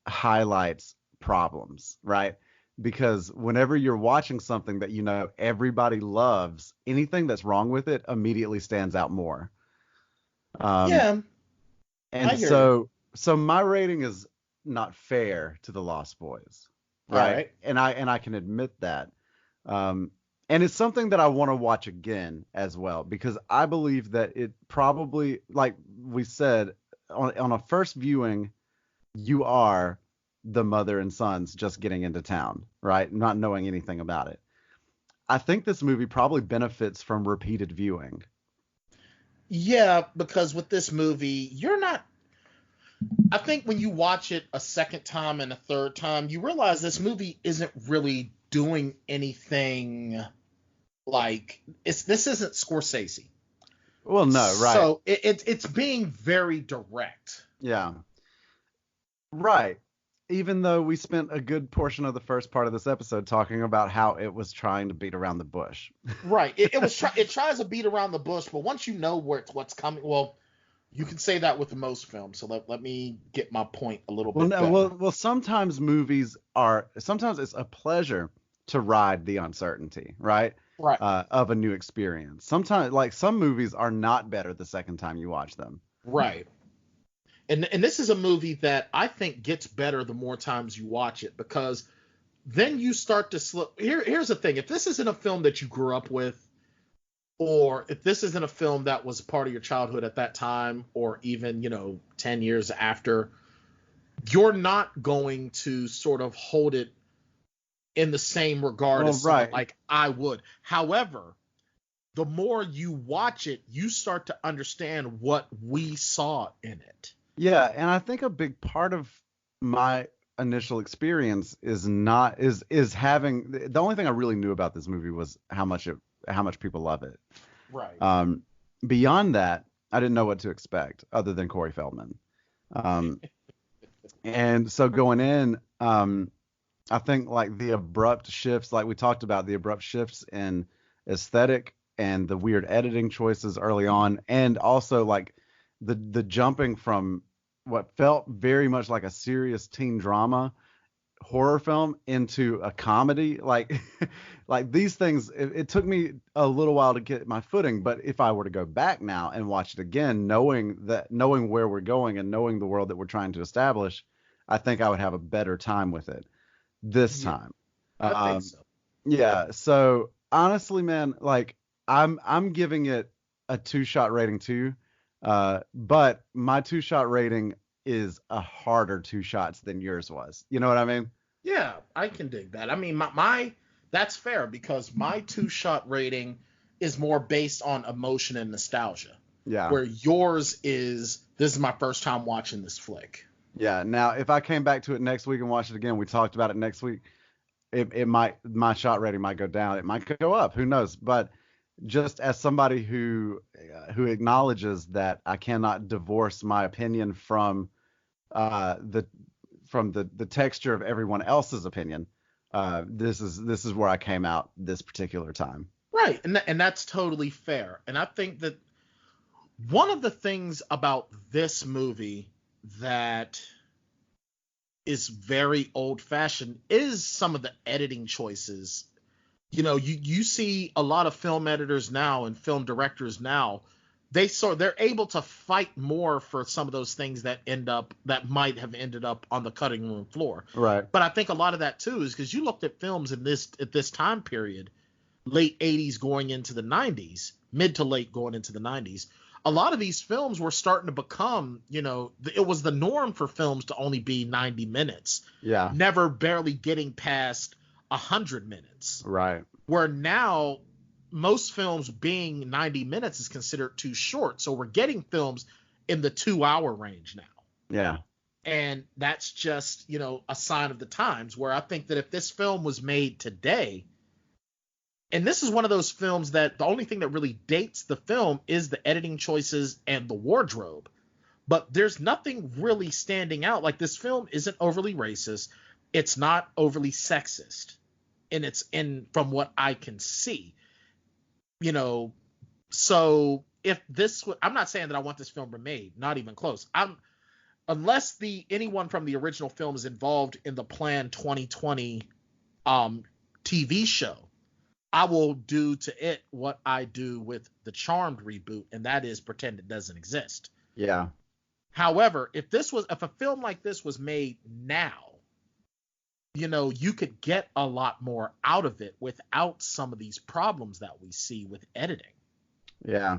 A: highlights problems, right? Because whenever you're watching something that everybody loves, anything that's wrong with it immediately stands out more.
B: Yeah.
A: And so my rating is not fair to The Lost Boys, right? And I can admit that. And it's something that I want to watch again as well, because I believe that it probably, like we said, on a first viewing, you are the mother and sons just getting into town, right? Not knowing anything about it. I think this movie probably benefits from repeated viewing.
B: Yeah, because with this movie, I think when you watch it a second time and a third time, you realize this movie isn't really doing anything like this isn't Scorsese.
A: Well, no, right.
B: So it's being very direct.
A: Yeah. Right. Even though we spent a good portion of the first part of this episode talking about how it was trying to beat around the bush.
B: Right. It tries to beat around the bush, but once you know what's coming, well, you can say that with most films. So let me get my point a little bit better.
A: Well, sometimes it's a pleasure to ride the uncertainty, right?
B: Right.
A: of a new experience. Sometimes, like, some movies are not better the second time you watch them.
B: Right. And this is a movie that I think gets better the more times you watch it, because then you start to slip. Here's the thing. If this isn't a film that you grew up with, or if this isn't a film that was part of your childhood at that time, or even, 10 years after, you're not going to sort of hold it in the same regard as someone like I would. However, the more you watch it, you start to understand what we saw in it.
A: Yeah, and I think a big part of my initial experience is having the only thing I really knew about this movie was how much people love it.
B: Right.
A: Beyond that, I didn't know what to expect other than Corey Feldman. And so going in, I think like the abrupt shifts, like we talked about, the abrupt shifts in aesthetic and the weird editing choices early on, and also like the jumping from what felt very much like a serious teen drama horror film into a comedy, like these things, it took me a little while to get my footing, but if I were to go back now and watch it again, knowing where we're going and knowing the world that we're trying to establish, I think I would have a better time with it this time.
B: I think so.
A: Yeah. So honestly, man, like I'm giving it a 2-shot rating too. But my 2-shot rating is a harder 2 shots than yours was. You know what I mean?
B: Yeah, I can dig that. I mean, my that's fair, because my 2-shot rating is more based on emotion and nostalgia.
A: Yeah.
B: Where yours is, this is my first time watching this flick.
A: Yeah. Now, if I came back to it next week and watched it again, we talked about it next week, it might, my shot rating might go down. It might go up. Who knows? But just as somebody who acknowledges that I cannot divorce my opinion from the texture of everyone else's opinion, this is where I came out this particular time.
B: Right, and that's totally fair. And I think that one of the things about this movie that is very old-fashioned is some of the editing choices. You see a lot of film editors now and film directors now, they're able to fight more for some of those things that might have ended up on the cutting room floor.
A: Right.
B: But I think a lot of that too is because you looked at films at this time period, late 80s going into the 90s, mid to late going into the 90s. A lot of these films were starting to become, it was the norm for films to only be 90 minutes.
A: Yeah.
B: Never barely getting past 100 minutes.
A: Right.
B: Where now most films being 90 minutes is considered too short. So we're getting films in the 2-hour range now.
A: Yeah.
B: And that's just, a sign of the times, where I think that if this film was made today, and this is one of those films that the only thing that really dates the film is the editing choices and the wardrobe. But there's nothing really standing out. Like, this film isn't overly racist. It's not overly sexist. And it's from what I can see, so if this, I'm not saying that I want this film remade, not even close. Unless anyone from the original film is involved in the planned 2020 TV show, I will do to it what I do with the Charmed reboot, and that is pretend it doesn't exist.
A: Yeah.
B: However, if a film like this was made now, you could get a lot more out of it without some of these problems that we see with editing.
A: Yeah.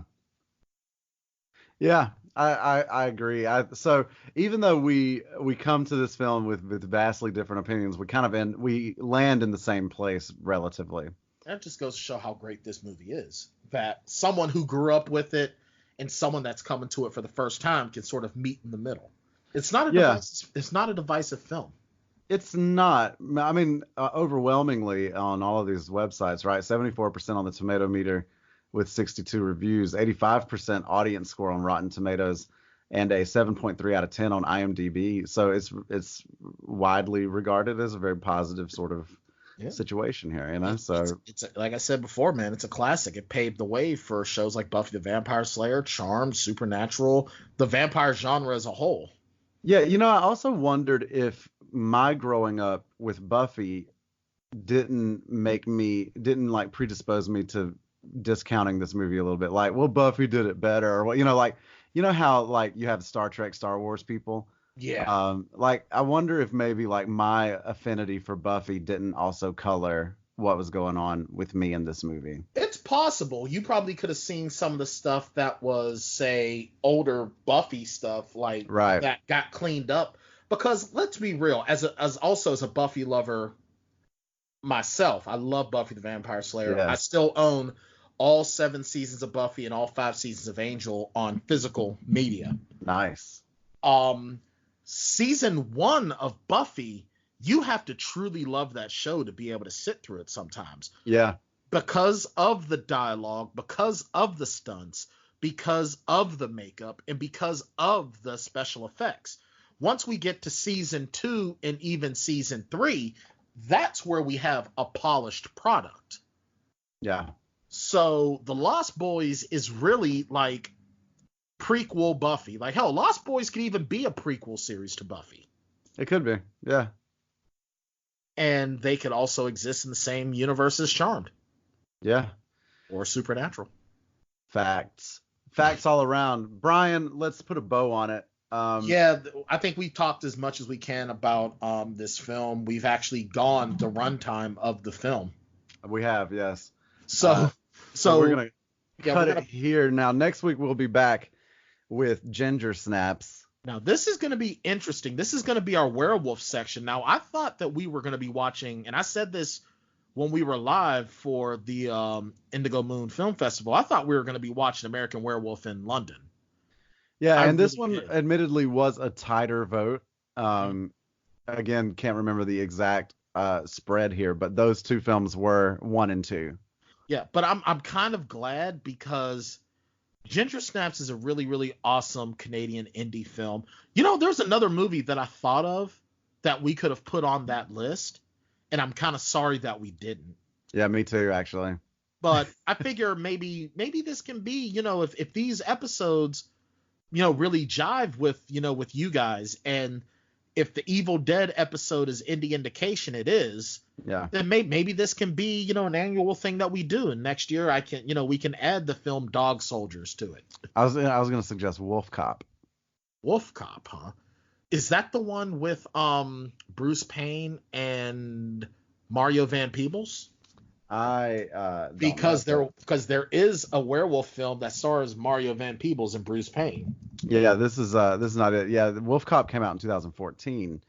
A: Yeah, I agree. So even though we come to this film with vastly different opinions, we land in the same place relatively.
B: That just goes to show how great this movie is. That someone who grew up with it and someone that's coming to it for the first time can sort of meet in the middle. It's not a divisive film.
A: It's not. I mean, overwhelmingly on all of these websites, right? 74% on the tomato meter with 62 reviews, 85% audience score on Rotten Tomatoes, and a 7.3 out of 10 on IMDb. So it's widely regarded as a very positive sort of situation here, So
B: it's like I said before, man, it's a classic. It paved the way for shows like Buffy the Vampire Slayer, Charmed, Supernatural, the vampire genre as a whole.
A: Yeah, I also wondered if my growing up with Buffy didn't like predispose me to discounting this movie a little bit. Like, well, Buffy did it better, or what, like, how like you have Star Trek, Star Wars people.
B: Yeah.
A: Like, I wonder if maybe like my affinity for Buffy didn't also color what was going on with me in this movie.
B: It's possible. You probably could have seen some of the stuff that was, say, older Buffy stuff, like
A: Right.
B: that got cleaned up. Because let's be real, as a Buffy lover myself, I love Buffy the Vampire Slayer.
A: Yes.
B: I still own all 7 seasons of Buffy and all 5 seasons of Angel on physical media.
A: Nice.
B: Season 1 of Buffy, you have to truly love that show to be able to sit through it sometimes.
A: Yeah.
B: Because of the dialogue, because of the stunts, because of the makeup, and because of the special effects. Once we get to season 2 and even season 3, that's where we have a polished product.
A: Yeah.
B: So the Lost Boys is really like prequel Buffy. Like, hell, Lost Boys could even be a prequel series to Buffy.
A: It could be. Yeah.
B: And they could also exist in the same universe as Charmed.
A: Yeah.
B: Or Supernatural.
A: Facts all around. Brian, let's put a bow on it.
B: Yeah, I think we talked as much as we can about this film. We've actually gone the runtime of the film.
A: We have, yes.
B: So
A: we're gonna cut it here. Now, next week we'll be back with Ginger Snaps.
B: Now, this is going to be interesting. This is going to be our werewolf section. Now, I thought that we were going to be watching, and I said this when we were live for the Indigo Moon Film Festival. I thought we were going to be watching American Werewolf in London.
A: Yeah, and this one admittedly was a tighter vote. Again, can't remember the exact spread here, but those two films were 1 and 2.
B: Yeah, but I'm kind of glad because Ginger Snaps is a really, really awesome Canadian indie film. There's another movie that I thought of that we could have put on that list, and I'm kind of sorry that we didn't.
A: Yeah, me too, actually.
B: But I figure maybe this can be, if these episodes, really jive with you guys, and if the Evil Dead episode is indie indication, it is.
A: Yeah.
B: Then maybe this can be, an annual thing that we do, and next year we can add the film Dog Soldiers to it.
A: I was going to suggest Wolf Cop.
B: Wolf Cop, huh? Is that the one with Bruce Payne and Mario Van Peebles? Because there is a werewolf film that stars Mario Van Peebles and Bruce Payne.
A: Yeah, this is not it. Yeah, Wolf Cop came out in 2014.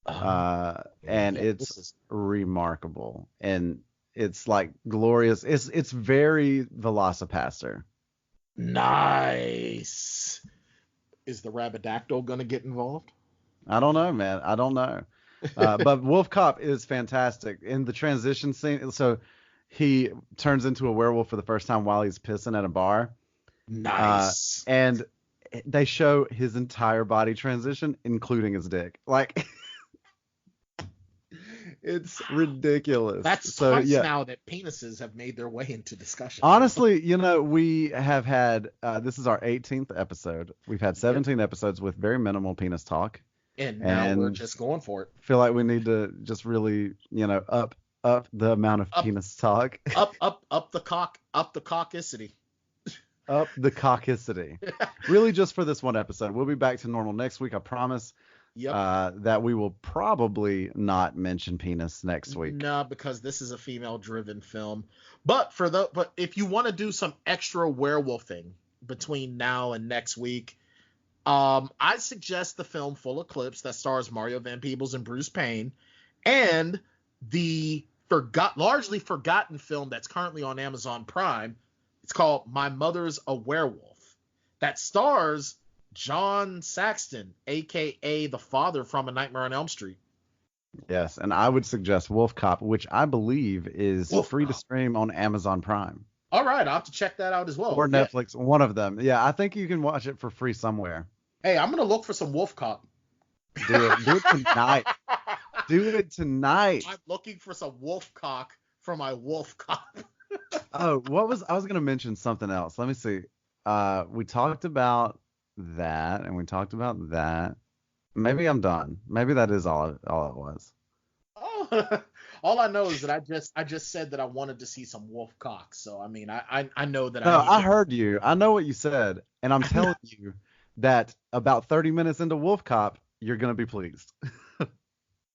A: And it's remarkable, and it's like glorious. It's very Velocipaster.
B: Nice. Is the Rabadactyl gonna get involved?
A: I don't know, man. I don't know. But Wolf Cop is fantastic in the transition scene. So he turns into a werewolf for the first time while he's pissing at a bar.
B: Nice.
A: And they show his entire body transition, including his dick. Like, it's ridiculous.
B: That's twice now that penises have made their way into discussion.
A: Honestly, we have had, this is our 18th episode. We've had 17 episodes with very minimal penis talk.
B: And now we're just going for it.
A: Feel like we need to just really, up the amount of penis talk.
B: Up the caucasity.
A: Up the caucasity. Really just for this one episode. We'll be back to normal next week, I promise.
B: Yep.
A: That we will probably not mention penis next week.
B: No, because this is a female-driven film. But if you want to do some extra werewolfing between now and next week, I suggest the film Full Eclipse that stars Mario Van Peebles and Bruce Payne, and the largely forgotten film that's currently on Amazon Prime. It's called My Mother's a Werewolf, that stars John Saxon, a.k.a. the father from A Nightmare on Elm Street.
A: Yes, and I would suggest Wolf Cop, which I believe is free to stream on Amazon Prime.
B: All right, I'll have to check that out as well.
A: Or Netflix, one of them. Yeah, I think you can watch it for free somewhere.
B: Hey, I'm going to look for some Wolf Cop.
A: Do it tonight. Do it tonight.
B: I'm looking for some Wolf Cock for my Wolf Cop.
A: I was going to mention something else. Let me see. We talked about that, and we talked about that. Maybe I'm done. Maybe that is all it was.
B: Oh, All I know is that I just said that I wanted to see some wolf cocks. So I mean, I know that
A: No,
B: I need
A: I
B: to-
A: heard you. I know what you said, and I'm telling you that about 30 minutes into Wolf Cop, you're gonna be pleased.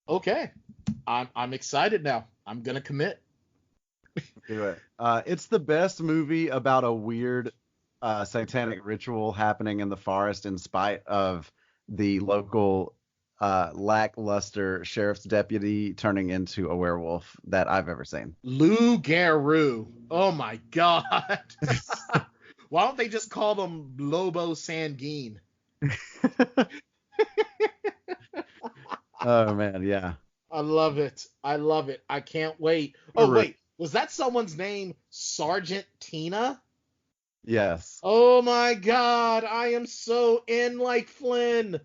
B: Okay, I'm excited now. I'm gonna commit.
A: Do it. It's the best movie about a weird satanic ritual happening in the forest in spite of the local lackluster sheriff's deputy turning into a werewolf that I've ever seen.
B: Lou Garou. Oh my god. Why don't they just call them Lobo Sanguine?
A: Oh man, yeah.
B: I love it. I love it. I can't wait. Oh wait, was that someone's name? Sergeant Tina?
A: Yes.
B: Oh my god, I am so in like Flynn.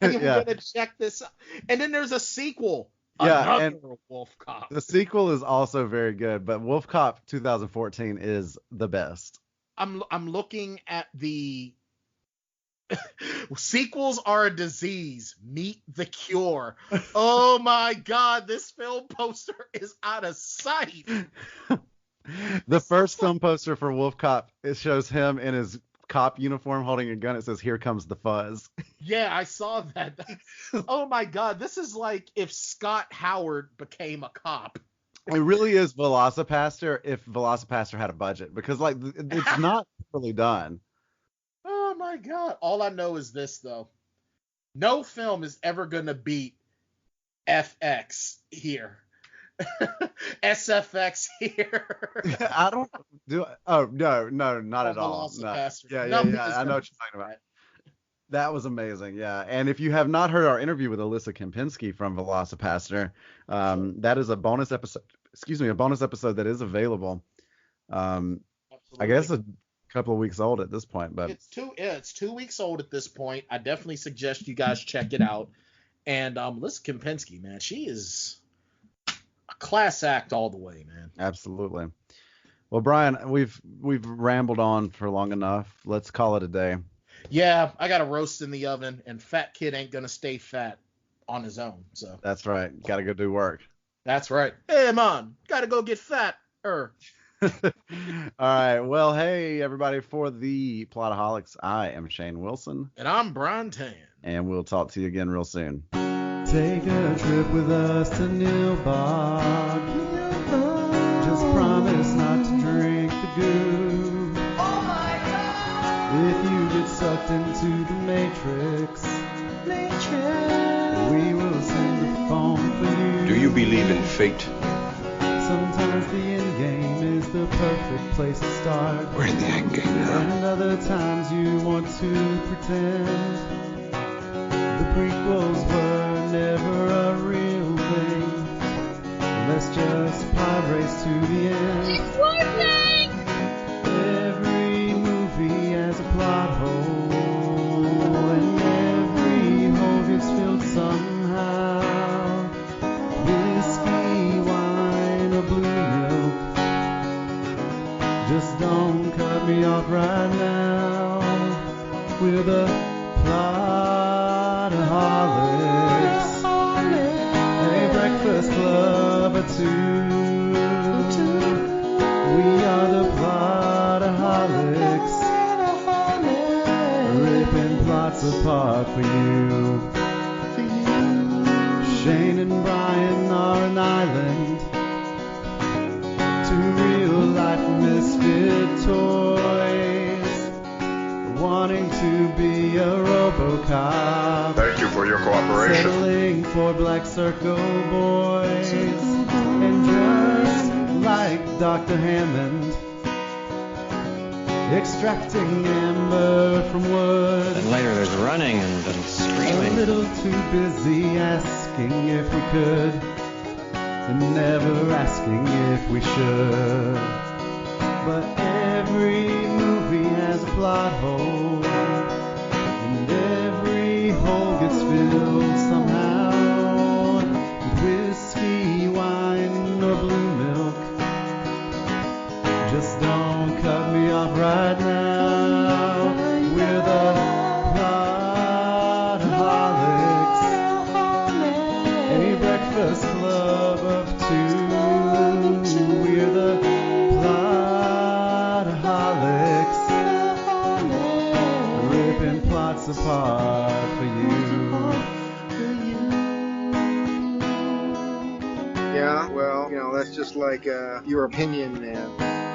B: I'm
A: Yeah.
B: gonna check this out. And then there's a sequel.
A: Yeah,
B: Another Wolf Cop.
A: The sequel is also very good, but Wolf Cop 2014 is the best.
B: I'm looking at the sequels are a disease. Meet the cure. Oh my god, this film poster is out of sight.
A: The first film poster for Wolf Cop, it shows him in his cop uniform holding a gun. It says, "Here comes the fuzz."
B: Yeah, I saw that. Oh my god, this is like if Scott Howard became a cop.
A: It really is Velocipaster if Velocipaster had a budget, because like it's not really done.
B: Oh my god. All I know is this though. No film is ever gonna beat FX here. SFX here.
A: I don't do. Oh no, not at all. No.
B: Velocipaster.
A: Yeah,
B: Nothing is
A: I know
B: gonna
A: what you're talking about. That was amazing, yeah. And if you have not heard our interview with Alyssa Kempinski from Velocipaster, that is a bonus episode. Excuse me, a bonus episode that is available. I guess a couple of weeks old at this point, but
B: it's 2 weeks old at this point. I definitely suggest you guys check it out. And Alyssa Kempinski, man, she is a class act all the way, man.
A: Absolutely. Well, Brian, we've rambled on for long enough. Let's call it a day.
B: Yeah, I got a roast in the oven, and Fat Kid ain't gonna stay fat on his own. So
A: That's right. Got to go do work.
B: that's right. Hey, man, gotta go get fat.
A: All right. Well, hey, everybody, for the Plotaholics, I am Shane Wilson.
B: And I'm Brian Tan.
A: And we'll talk to you again real soon. Take a trip with us to Nilbog. Just promise not to drink the goo.
E: Oh my god!
A: If you get sucked into the Matrix, we will send a phone for you.
F: Do you believe in fate?
A: Sometimes the end game is the perfect place to start.
F: We're in the end game now.
A: And other times you want to pretend the prequels were never a real thing. Let's just pod race to the end.
E: It's working!
A: Every movie has a plot hole, and every hole gets filled somehow. Whiskey, wine, or blue milk. Just don't cut me off right now. We're the Plotaholics, a breakfast club or two. We are the Plotaholics, ripping plots apart for you. Shane and Bryan are an island, two real-life misfit toys, wanting to be a RoboCop.
F: Thank you for your cooperation.
A: Settling for Black Circle boys, and just like Dr. Hammond, extracting amber from wood.
G: And later there's running and
A: A
G: screaming.
A: little too busy asking if we could, and never asking if we should. But every movie has a plot hole, and every hole gets filled somehow with whiskey, wine, or blue milk. Just don't cut me off right now. We're the Plotaholics, a breakfast club drifts apart for you.
D: Yeah, well, that's just like your opinion, man.